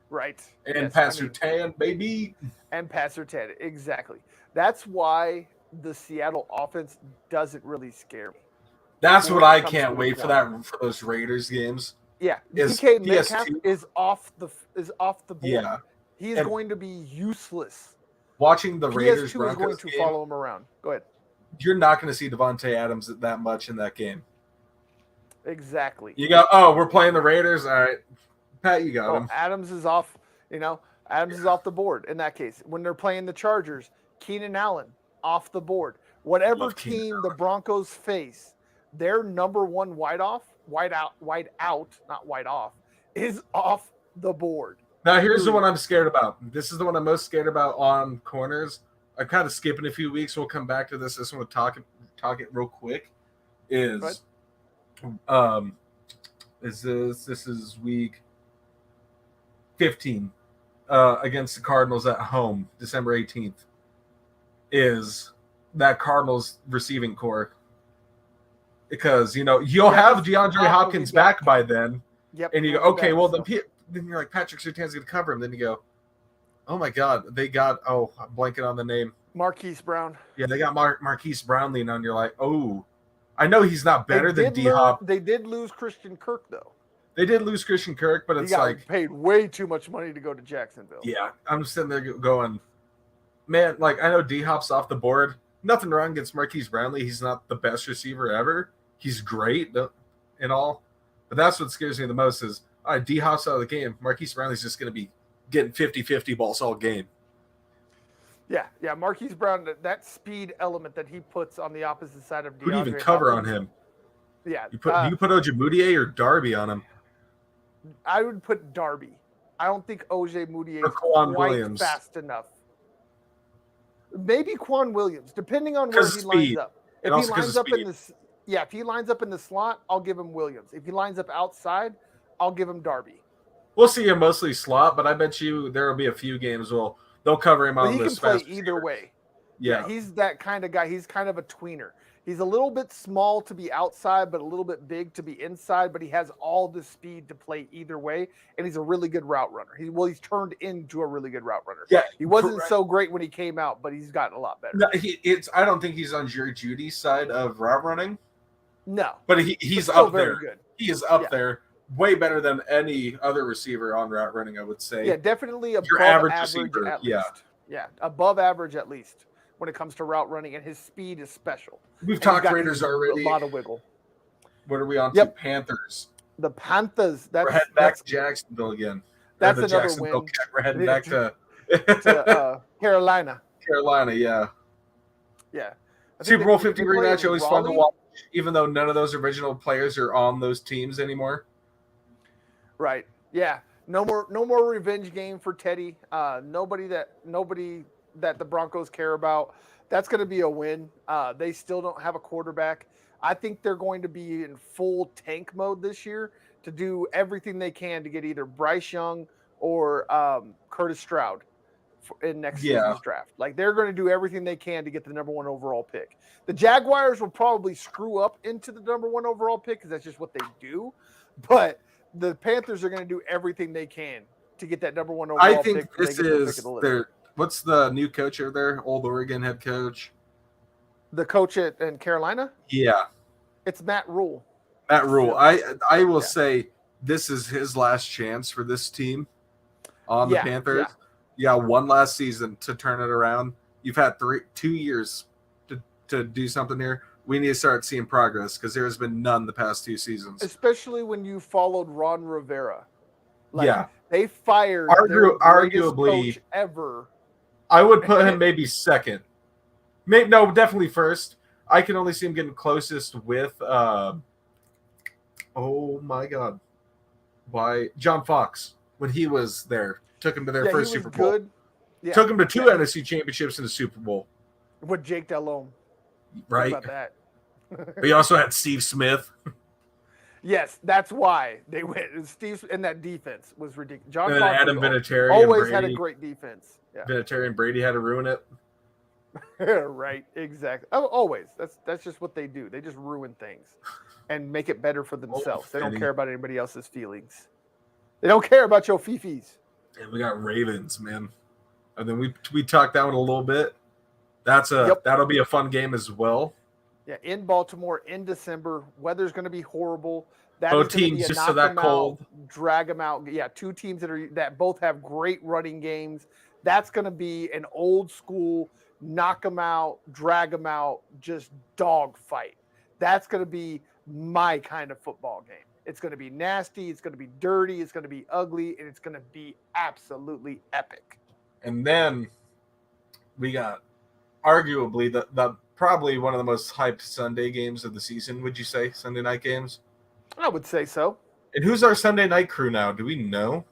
Right. And Pastor Tan, baby. And Pastor Tan, exactly. That's why the Seattle offense doesn't really scare me. That's what I can't wait for those Raiders games. Yeah, DK Metcalf is off the board. Yeah, he is going to be useless. Watching the Raiders PS2 is going to follow him around. Go ahead. You're not going to see Devontae Adams that much in that game. Exactly. You go, we're playing the Raiders. All right, Pat, you got him. Adams is off. Adams is off the board in that case. When they're playing the Chargers, Keenan Allen off the board. Whatever Love Keenan team the Broncos face, their number one wide out, not wide off, is off the board. Now, here's the one I'm scared about. This is the one I'm most scared about on corners. I'm kind of skipping a few weeks. We'll come back to this. I just want to talk it real quick. Is this is week 15 against the Cardinals at home, December 18th. Is that Cardinals receiving core? Because you'll have DeAndre Hopkins back by then. Yep. And you go, okay, well then you're like, Patrick Surtain's going to cover him. Then you go, oh my God, they got I'm blanking on the name. Marquise Brown. Yeah, they got Marquise Brown leaning on. You're like, oh, I know he's not better than D-Hop. They did lose Christian Kirk though. They did lose Christian Kirk, but it's like paid way too much money to go to Jacksonville. Yeah, I'm sitting there going, man, like I know D-Hop's off the board. Nothing wrong against Marquise Brownlee. He's not the best receiver ever. He's great and all. But that's what scares me the most is D-Hop's out of the game. Marquise Brownlee's just going to be getting 50-50 balls all game. Yeah. Marquise Brown, that speed element that he puts on the opposite side of DeAndre. Who do you even cover on him? Yeah. Do you put Ojemudia or Darby on him? I would put Darby. I don't think Ojemudia is quite fast enough. Maybe Quan Williams, depending on where he lines up. If he lines up in the slot, I'll give him Williams. If he lines up outside, I'll give him Darby. We'll see him mostly slot, but I bet you there will be a few games where they'll cover him on this. He can play either way. Yeah, he's that kind of guy. He's kind of a tweener. He's a little bit small to be outside, but a little bit big to be inside. But he has all the speed to play either way, and he's a really good route runner. He's turned into a really good route runner. Yeah, he wasn't so great when he came out, but he's gotten a lot better. No, I don't think he's on Jerry Jeudy's side of route running. No, but he's up there. Good. He is up there, way better than any other receiver on route running. I would say. Yeah, definitely above average receiver. At least. Yeah, above average at least when it comes to route running, and his speed is special. We've talked Raiders already. A lot of wiggle. What are we on to? Panthers. The Panthers. We're heading back to Jacksonville again. That's another win. We're heading back to Carolina. Carolina, yeah. Yeah. Super Bowl 50 rematch always fun to watch, even though none of those original players are on those teams anymore. Right. Yeah. No more revenge game for Teddy. Nobody that the Broncos care about. That's going to be a win. They still don't have a quarterback. I think they're going to be in full tank mode this year to do everything they can to get either Bryce Young or Curtis Stroud in next season's draft. Like they're going to do everything they can to get the number one overall pick. The Jaguars will probably screw up into the number one overall pick because that's just what they do. But the Panthers are going to do everything they can to get that number one overall pick. I think this is their. What's the new coach over there? Old Oregon head coach. The coach in Carolina? Yeah. It's Matt Rule. Matt Rule. I will say this is his last chance for this team on the Panthers. Yeah, one last season to turn it around. You've had 2 years to do something here. We need to start seeing progress because there has been none the past 2 seasons. Especially when you followed Ron Rivera. They fired arguably coach ever. I would put him maybe second. No, definitely first. I can only see him getting closest with oh my God. Why John Fox when he was there. Took him to their first Super Bowl. Good. Yeah. Took him to 2 NFC championships in the Super Bowl. With Jake Delhomme. Right. How about that? We also had Steve Smith. Yes, that's why they went. Steve and that defense was ridiculous. John and Fox Adam Vinatieri always had a great defense. Yeah. Vinatieri and Brady had to ruin it. Right, exactly. Oh, always. That's just what they do. They just ruin things and make it better for themselves. They don't care about anybody else's feelings. They don't care about your fifis. And we got Ravens, man. And then we talked that one a little bit. That'll be a fun game as well. Yeah, in Baltimore in December. Weather's going to be horrible. Both teams just so that cold. Drag them out. Yeah, 2 teams that both have great running games. That's going to be an old school knock them out, drag them out, just dog fight. That's going to be my kind of football game. It's going to be nasty. It's going to be dirty. It's going to be ugly, and it's going to be absolutely epic. And then we got arguably the probably one of the most hyped Sunday games of the season. Would you say Sunday night games? I would say so. And who's our Sunday night crew now? Do we know?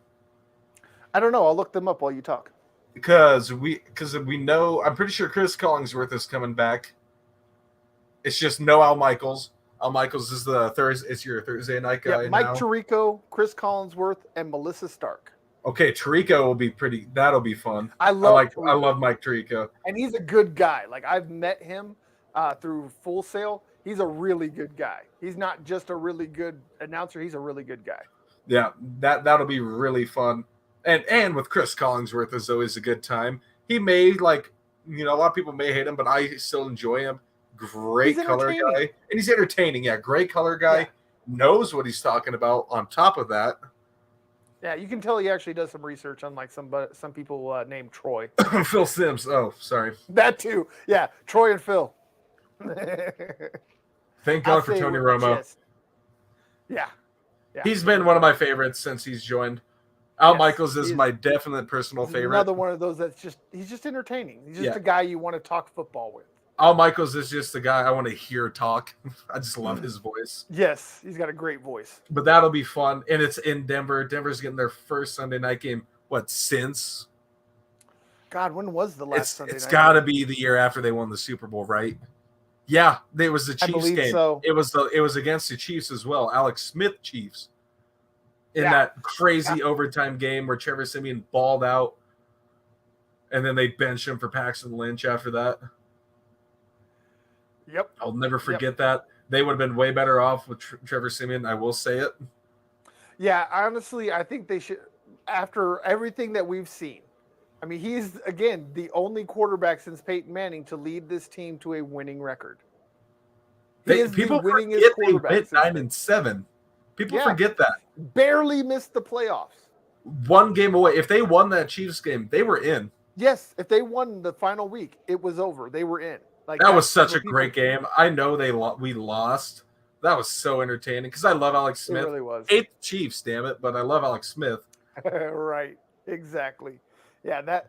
I don't know. I'll look them up while you talk. Because we know, I'm pretty sure Chris Collingsworth is coming back. It's just no Al Michaels. Al Michaels is it's your Thursday night guy. Yeah, Mike now. Tirico, Chris Collinsworth, and Melissa Stark. Okay, Tirico will be that'll be fun. I love Mike Tirico. And he's a good guy. Like, I've met him through Full Sail. He's a really good guy. He's not just a really good announcer. He's a really good guy. Yeah, that'll be really fun. And with Chris Collingsworth is always a good time. He may a lot of people may hate him, but I still enjoy him. Great color guy. And he's entertaining. Yeah, great color guy. Yeah. Knows what he's talking about on top of that. Yeah, you can tell he actually does some research, unlike some people named Troy. Phil Sims. Oh, sorry. That too. Yeah, Troy and Phil. Thank God for Tony Romo. Yeah. He's been one of my favorites since he's joined. Al Michaels is my definite personal favorite. Another one of those he's just entertaining. He's just a guy you want to talk football with. Al Michaels is just the guy I want to hear talk. I just love his voice. Yes, he's got a great voice. But that'll be fun. And it's in Denver. Denver's getting their first Sunday night game, since? God, when was the last Sunday night? It's got to be the year after they won the Super Bowl, right? Yeah, it was the Chiefs game. So. It was against the Chiefs as well. Alex Smith Chiefs. In that crazy overtime game where Trevor Siemian balled out. And then they benched him for Paxton Lynch after that. Yep. I'll never forget that. They would have been way better off with Trevor Siemian. I will say it. Yeah, honestly, I think they should, after everything that we've seen. I mean, he's, again, the only quarterback since Peyton Manning to lead this team to a winning record. People forget they went 9-7. People forget that. Barely missed the playoffs. One game away. If they won that Chiefs game, they were in. Yes, if they won the final week, it was over. They were in. Like, that was such a great game. I know we lost. That was so entertaining because I love Alex Smith. It really was. 8th Chiefs, damn it, but I love Alex Smith. Right. Exactly. Yeah,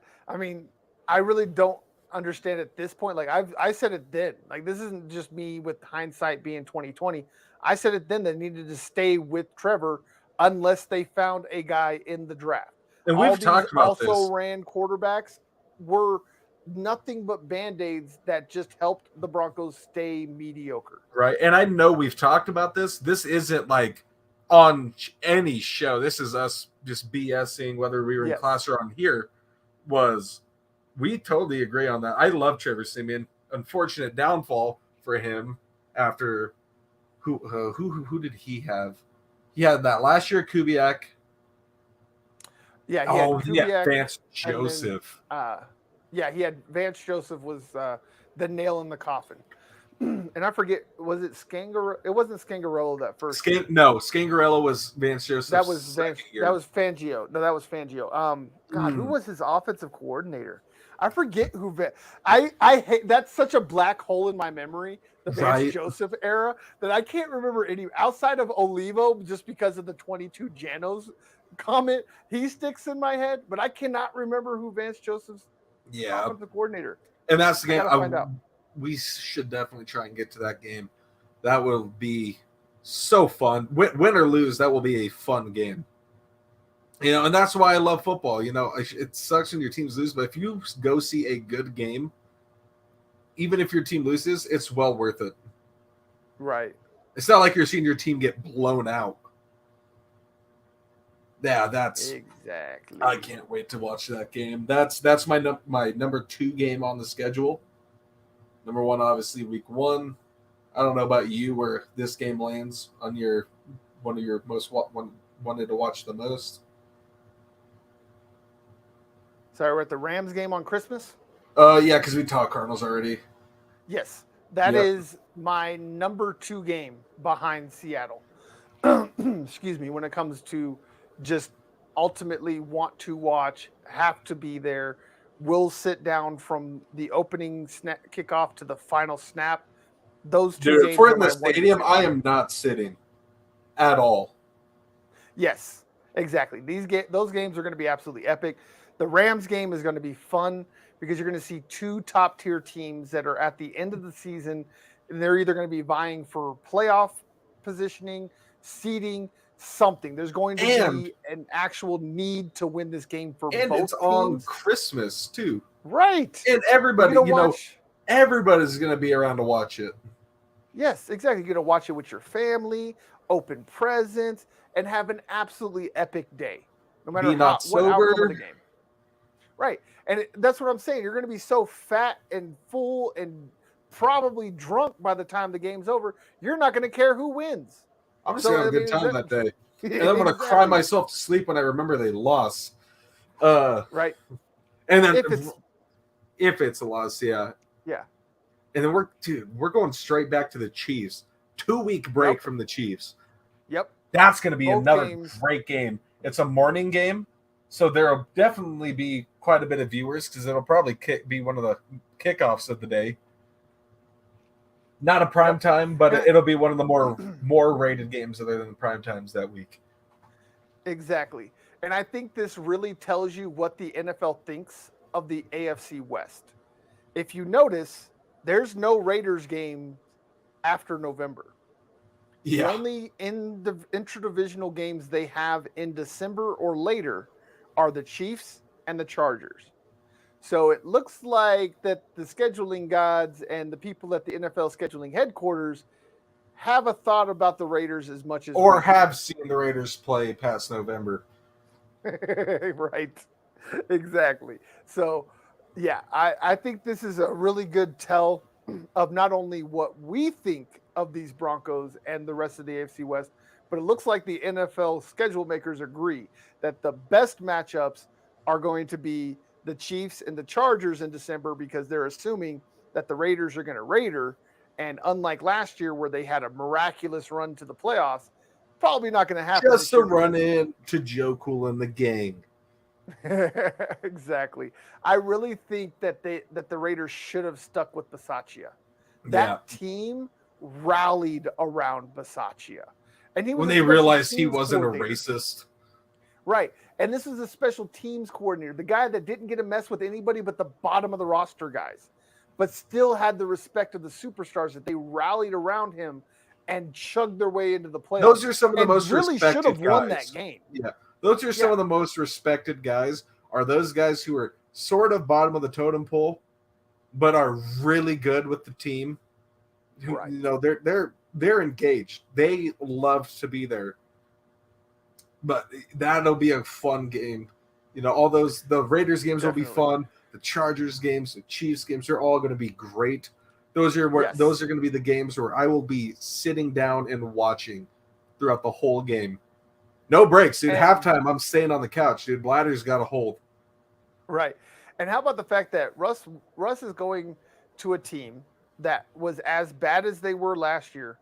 I really don't understand at this point. Like, I said it then. Like, this isn't just me with hindsight being 2020. I said it then. They needed to stay with Trevor unless they found a guy in the draft. And we've talked about this. Also ran quarterbacks were nothing but Band-Aids that just helped the Broncos stay mediocre. Right. And I know we've talked about this. This isn't like on any show. This is us just BSing, whether we were in class or on here. We totally agree on that. I love Trevor Siemian. Unfortunate downfall for him after who did he have? He had that last year, Kubiak. Yeah, he had Kubiak, Vance Joseph. He had Vance Joseph was the nail in the coffin. And I forget, was it Scangarello? It wasn't Scangarello that first year. No, Scangarello was Vance Joseph. That was Fangio. No, that was Fangio. Who was his offensive coordinator? I forget who. I hate, that's such a black hole in my memory, the Vance Joseph era, that I can't remember any outside of Olivo, just because of the 22 Janos comment. He sticks in my head, but I cannot remember who Vance Joseph's offensive coordinator. And that's the game. Find out. We should definitely try and get to that game. That will be so fun. Win or lose, that will be a fun game. And that's why I love football. It sucks when your teams lose, but if you go see a good game, even if your team loses, it's well worth it. Right. It's not like you're seeing your team get blown out. Yeah, that's exactly. I can't wait to watch that game. That's my number 2 game on the schedule. Number 1, obviously, week 1. I don't know about you where this game lands on one of your most wanted to watch the most. Sorry, we're at the Rams game on Christmas? Yeah, because we talked Cardinals already. Yes, that is my number 2 game behind Seattle. Excuse me, when it comes to just ultimately want to watch, have to be there, will sit down from the opening kickoff to the final snap. Those two games. If we're in the stadium, I am not sitting at all. Yes, exactly. Those games are going to be absolutely epic. The Rams game is going to be fun because you're going to see two top tier teams that are at the end of the season, and they're either going to be vying for playoff positioning, seeding, something. There's going to And be an actual need to win this game for it's both on teams. Christmas too. Right. And You're everybody, going to watch. everybody's going to be around to watch it. Yes, exactly. You're going to watch it with your family, open presents, and have an absolutely epic day, no matter Be not what outcome of sober. the game. Right. And that's what I'm saying. You're going to be so fat and full and probably drunk by the time the game's over. You're not going to care who wins. I'm just going to have a good time that day. And I'm going to cry Exactly. myself to sleep when I remember they lost. Right. And then If it's a loss, yeah. Yeah. And then we're going straight back to the Chiefs. 2-week break from the Chiefs. Yep. That's going to be Both another games. great game. It's a morning game, so there'll definitely be quite a bit of viewers because it'll probably be one of the kickoffs of the day. Not a prime time, but it'll be one of the more rated games other than the prime times that week. Exactly. And I think this really tells you what the NFL thinks of the AFC West. If you notice, there's no Raiders game after November. Yeah. The only interdivisional games they have in December or later are the Chiefs and the Chargers. So it looks like that the scheduling gods and the people at the NFL scheduling headquarters have a thought about the Raiders as much as or have seen the Raiders play past November. Right. Exactly. So, yeah, I think this is a really good tell of not only what we think of these Broncos and the rest of the AFC West, but it looks like the NFL schedule makers agree that the best matchups are going to be the Chiefs and the Chargers in December because they're assuming that the Raiders are going to Raider. And unlike last year where they had a miraculous run to the playoffs, probably not going to happen. Just to run in to Joe Cool and the gang. Exactly. I really think that the Raiders should have stuck with Bisaccia. That team rallied around Bisaccia. And he was when they realized he wasn't a racist. Right. And this is a special teams coordinator, the guy that didn't get to mess with anybody but the bottom of the roster guys, but still had the respect of the superstars that they rallied around him and chugged their way into the playoffs. Those are some of the most really respected should have guys. won that game. Yeah. Those are some of the most respected guys, are those guys who are sort of bottom of the totem pole, but are really good with the team. Right. You know, they're engaged. They love to be there. But that'll be a fun game. You know, the Raiders games will be fun. The Chargers games, the Chiefs games, they're all going to be great. Those are going to be the games where I will be sitting down and watching throughout the whole game. No breaks, dude. Halftime, I'm staying on the couch, dude. Bladder's got a hold. Right. And how about the fact that Russ is going to a team that was as bad as they were last year,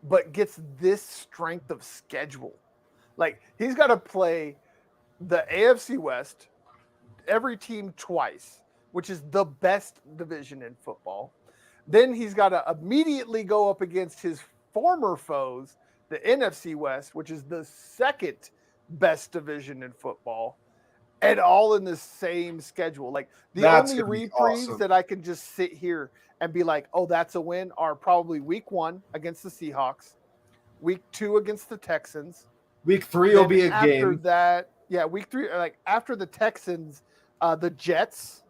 but gets this strength of schedule. Like, he's got to play the AFC West, every team twice, which is the best division in football. Then he's got to immediately go up against his former foes, the NFC West, which is the second best division in football, and all in the same schedule. Like, the only reprieves that I can just sit here and be like, oh, that's a win, are probably week 1 against the Seahawks, week 2 against the Texans. Week 3 will be a after game. After that, yeah, week 3, like after the Texans, the Jets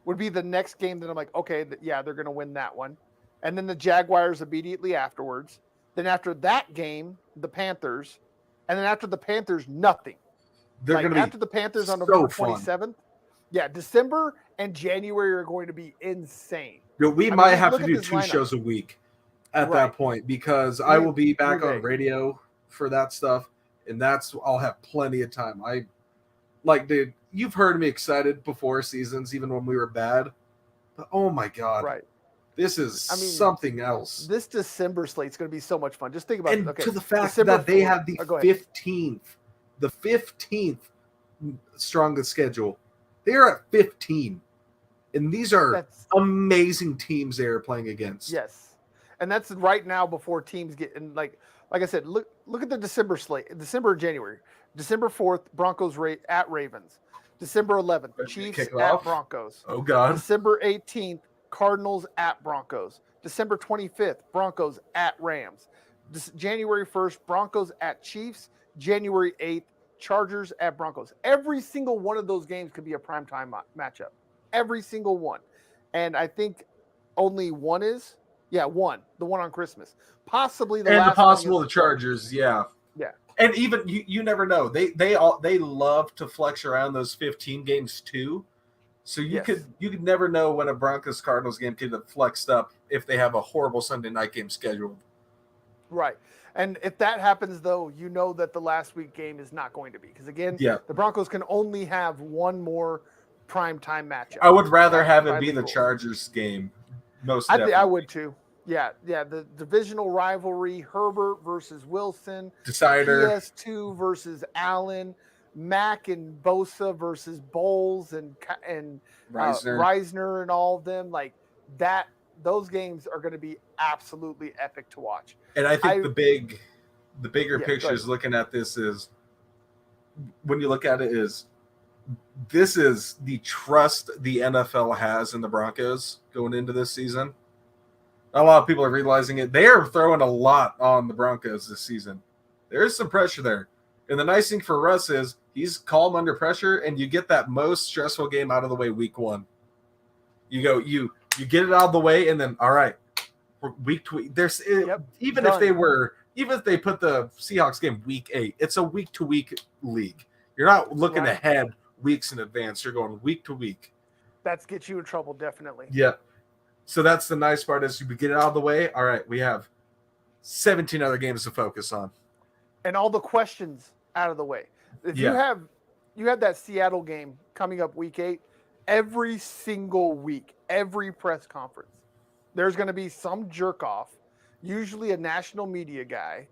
would be the next game that I'm like, okay, they're going to win that one. And then the Jaguars immediately afterwards. Then after that game, the Panthers. And then after the Panthers, nothing. They're going to be after the Panthers on November 27th. Yeah, December and January are going to be insane. We might have to do 2 shows a week at that point because I will be back on radio for that stuff. And I'll have plenty of time. Dude, you've heard me excited before seasons, even when we were bad. But oh my God. Right. This is something else. This December slate's going to be so much fun. Just think about it. Okay. To the fact that they have the 15th strongest schedule. They are at 15. And these are amazing teams they are playing against. Yes. And that's right now before teams get in, like, like I said, look at the December slate, December and January. December 4th, Broncos at Ravens. December 11th, Chiefs Kick it at off. Broncos. Oh God. December 18th, Cardinals at Broncos. December 25th, Broncos at Rams. January 1st, Broncos at Chiefs. January 8th, Chargers at Broncos. Every single one of those games could be a primetime matchup. Every single one. And I think only one is. Yeah, one. The one on Christmas. Possibly the last possible one the Chargers, yeah. Yeah. And even you never know. They love to flex around those 15 games too. So you could never know when a Broncos Cardinals game could have flexed up if they have a horrible Sunday night game scheduled. Right. And if that happens, though, you know that the last week game is not going to be. Because, again, the Broncos can only have one more primetime matchup. I would rather have it be the Chargers game. Most definitely. I would, too. Yeah. The divisional rivalry, Herbert versus Wilson. Decider. PS2 versus Allen. Mack and Bosa versus Bowles and Reisner and all of them. Like, that. Those games are going to be absolutely epic to watch. And I think the bigger picture is looking at this is, when you look at it, is this is the trust the NFL has in the Broncos going into this season. Not a lot of people are realizing it. They are throwing a lot on the Broncos this season. There is some pressure there. And the nice thing for Russ is he's calm under pressure, and you get that most stressful game out of the way week one. You get it out of the way, and then all right, week to week. There's even if they put the Seahawks game week 8, it's a week to week league. You're not looking ahead weeks in advance. You're going week to week. That gets you in trouble, definitely. Yeah. So that's the nice part is you get it out of the way. All right, we have 17 other games to focus on, and all the questions out of the way. If you have that Seattle game coming up week 8. Every single week, every press conference, there's going to be some jerk off, usually a national media guy,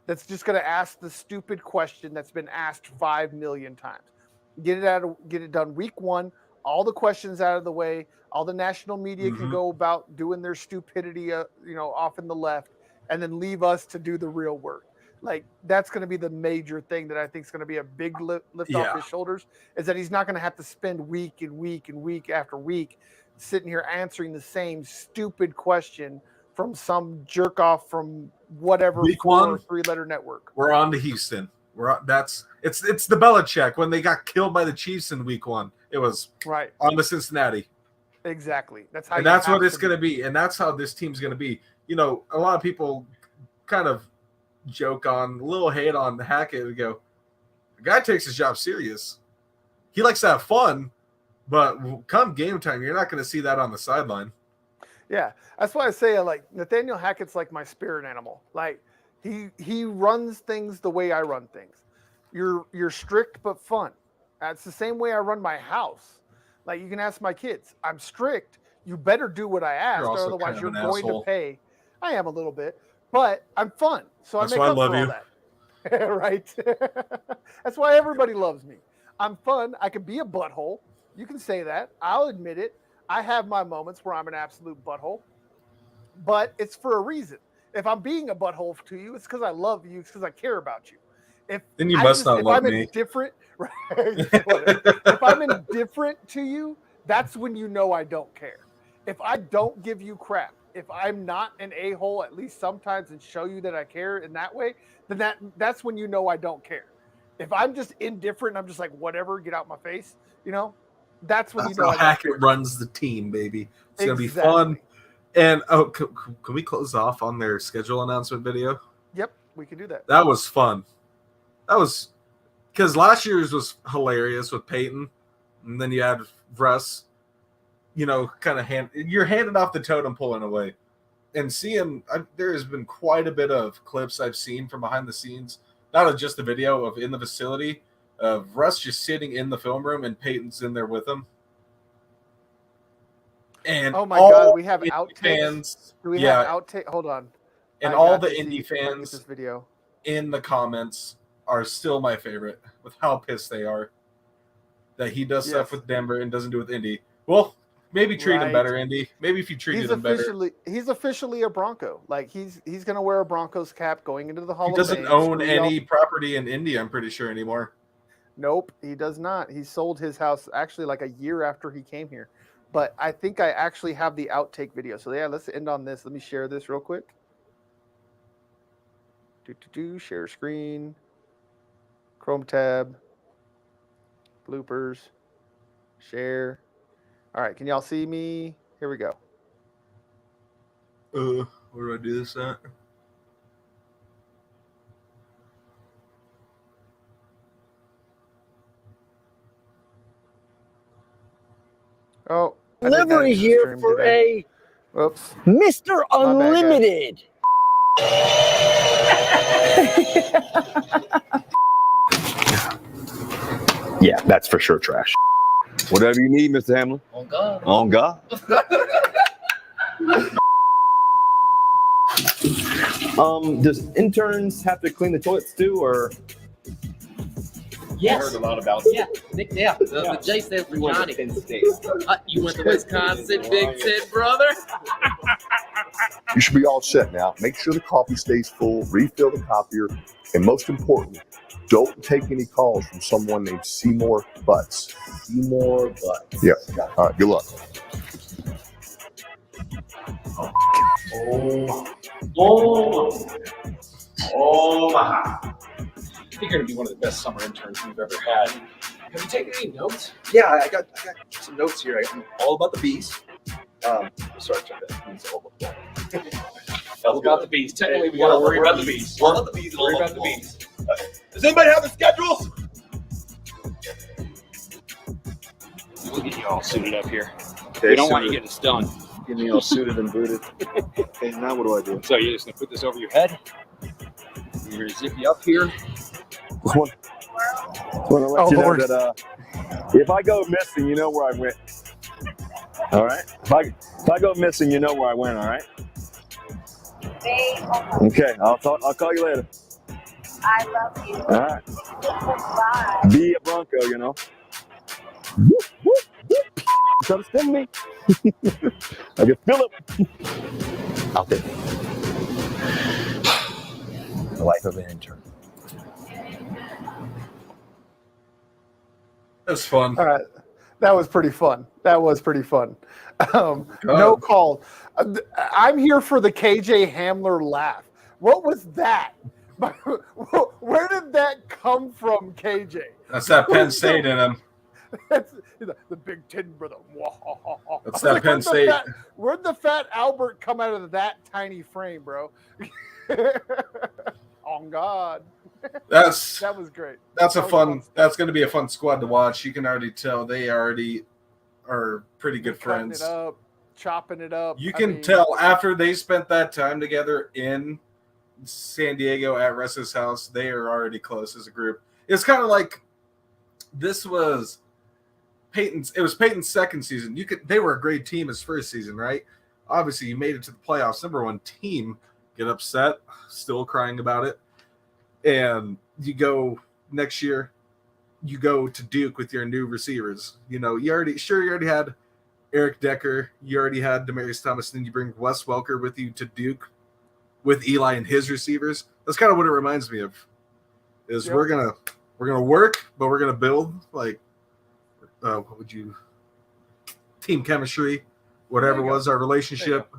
that's just going to ask the stupid question that's been asked 5 million times. Get it done week 1. All the questions out of the way. All the national media can go about doing their stupidity, off in the left, and then leave us to do the real work. Like, that's going to be the major thing that I think is going to be a big lift off his shoulders, is that he's not going to have to spend week and week and week after week sitting here answering the same stupid question from some jerk off from whatever week 1 3-letter network. We're on to Houston. It's the Belichick when they got killed by the Chiefs in week 1. It was on to Cincinnati. Exactly. That's what it's going to be, and that's how this team's going to be. A lot of people kind of joke on a little hate on Hackett and go, the guy takes his job serious. He likes to have fun, but come game time, you're not going to see that on the sideline. Yeah, that's why I say Nathaniel Hackett's like my spirit animal. Like he runs things the way I run things. You're strict but fun. That's the same way I run my house. Like, you can ask my kids, I'm strict. You better do what I ask, or otherwise you're going to pay. I am a little bit. But I'm fun, so I make up for all that. Right? That's why everybody loves me. I'm fun. I can be a butthole. You can say that. I'll admit it. I have my moments where I'm an absolute butthole. But it's for a reason. If I'm being a butthole to you, it's because I love you. It's because I care about you. Then you must not love me. If I'm indifferent to you, that's when you know I don't care. If I don't give you crap, if I'm not an a-hole at least sometimes and show you that I care in that way, then that's when you know I don't care. If I'm just indifferent and I'm just like, whatever, get out my face, that's when you know. That's how Hackett runs the team, baby. It's going to be fun. And, can we close off on their schedule announcement video? Yep, we can do that. That was fun. That was because last year's was hilarious with Peyton, and then you had Russ. Kind of you're handing off the totem pole in a way, and there has been quite a bit of clips I've seen from behind the scenes, not just the video of in the facility of Russ just sitting in the film room and Peyton's in there with him. And oh my God, we have outtakes. Do we have outtake? Hold on. And all the Indy fans this video in the comments are still my favorite with how pissed they are that he does stuff with Denver and doesn't do with Indy. Well, Maybe treat him Right. better, Indy. Maybe if you treated him better. He's officially a Bronco. Like he's gonna wear a Broncos cap going into the Hall He of doesn't Fame. own Screw y'all. any property in India, I'm pretty sure, anymore. Nope, he does not. He sold his house actually like a year after he came here. But I think I actually have the outtake video. So yeah, let's end on this. Let me share this real quick. Share screen. Chrome tab. Bloopers. Share. All right, can y'all see me? Here we go. Where do I do this at? Oh, Delivery here for a Whoops. Mr. Unlimited. Yeah, that's for sure trash. Whatever you need, Mr. Hamlin. On God. On God. Does interns have to clean the toilets too, or? Yes. I heard a lot about. Yeah, Nick. Yeah. The J stands for Johnny. You went to Wisconsin, Big Ten, brother. You should be all set now. Make sure the coffee stays full, refill the copier, and most important, don't take any calls from someone named Seymour Butts. Seymour Butts. Yeah. All right, good luck. Oh my. I think you're going to be one of the best summer interns we've ever had. Have you taken any notes? Yeah, I got some notes here. I got all about the bees. Sorry, check that. It's all All about the bees. Technically, we got to worry about the bees. All about the bees. Worry about the bees. Does anybody have the schedules? We'll get you all suited up here. Okay, We don't want you getting stunned. Getting me all suited and booted. Okay, now what do I do? So you're just going to put this over your head. You're going to zip you up here. Just want to let you know that if I go missing, you know where I went. All right. If I go missing, you know where I went. All right. Okay. I'll call you later. I love you. All right. Bye. Be a Bronco, you know. Try to sting me. I can feel it out there. The life of an intern. That's fun. All right. That was pretty fun. No call. I'm here for the KJ Hamler laugh. What was that? Where did that come from, KJ? That's that Penn State in him. That's the Big Ten, brother. That's that Penn State. Where'd the fat Albert come out of that tiny frame, bro? On God. That was great. That's that's going to be a fun squad to watch. You can already tell they already are pretty good friends. Chopping it up. You can tell after they spent that time together in San Diego at Russ's house, they are already close as a group. It's kind of like this was Peyton's. It was Peyton's second season. They were a great team his first season, right? Obviously, you made it to the playoffs, number one team. Get upset, still crying about it. And you go next year, you go to Duke with your new receivers. You know, you already had Eric Decker, you already had Demaryius Thomas, then you bring Wes Welker with you to Duke with Eli and his receivers. That's kind of what it reminds me of. Is we're gonna work, but we're gonna build like what would you team chemistry, whatever was our relationship.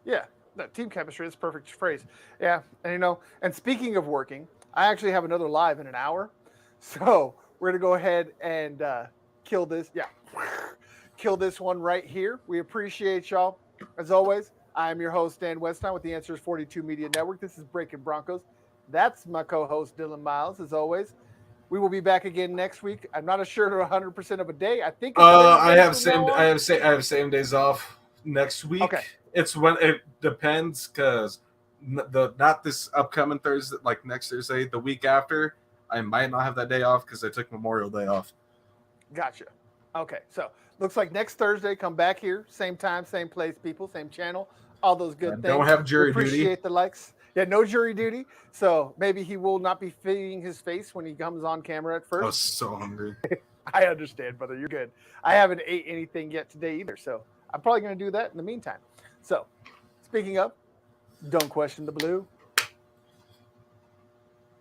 Yeah. No, team chemistry is a perfect phrase. Yeah. And and speaking of working, I actually have another live in an hour. So we're going to go ahead and kill this. Yeah. Kill this one right here. We appreciate y'all. As always, I am your host, Dan Westine with the Answers 42 Media Network. This is Breakin Broncos. That's my co-host, Dylan Miles, as always. We will be back again next week. I'm not sure to 100% of a day. I think I have same days off next week. Okay. It's when it depends because not this upcoming Thursday, like next Thursday, the week after, I might not have that day off because I took Memorial Day off. Gotcha. Okay, so looks like next Thursday, come back here, same time, same place, people, same channel, all those good things. Don't have jury duty. Appreciate the likes. Yeah, no jury duty. So maybe he will not be feeding his face when he comes on camera at first. I was so hungry. I understand, brother. You're good. I haven't ate anything yet today either, so I'm probably going to do that in the meantime. So, speaking of, don't question the blue.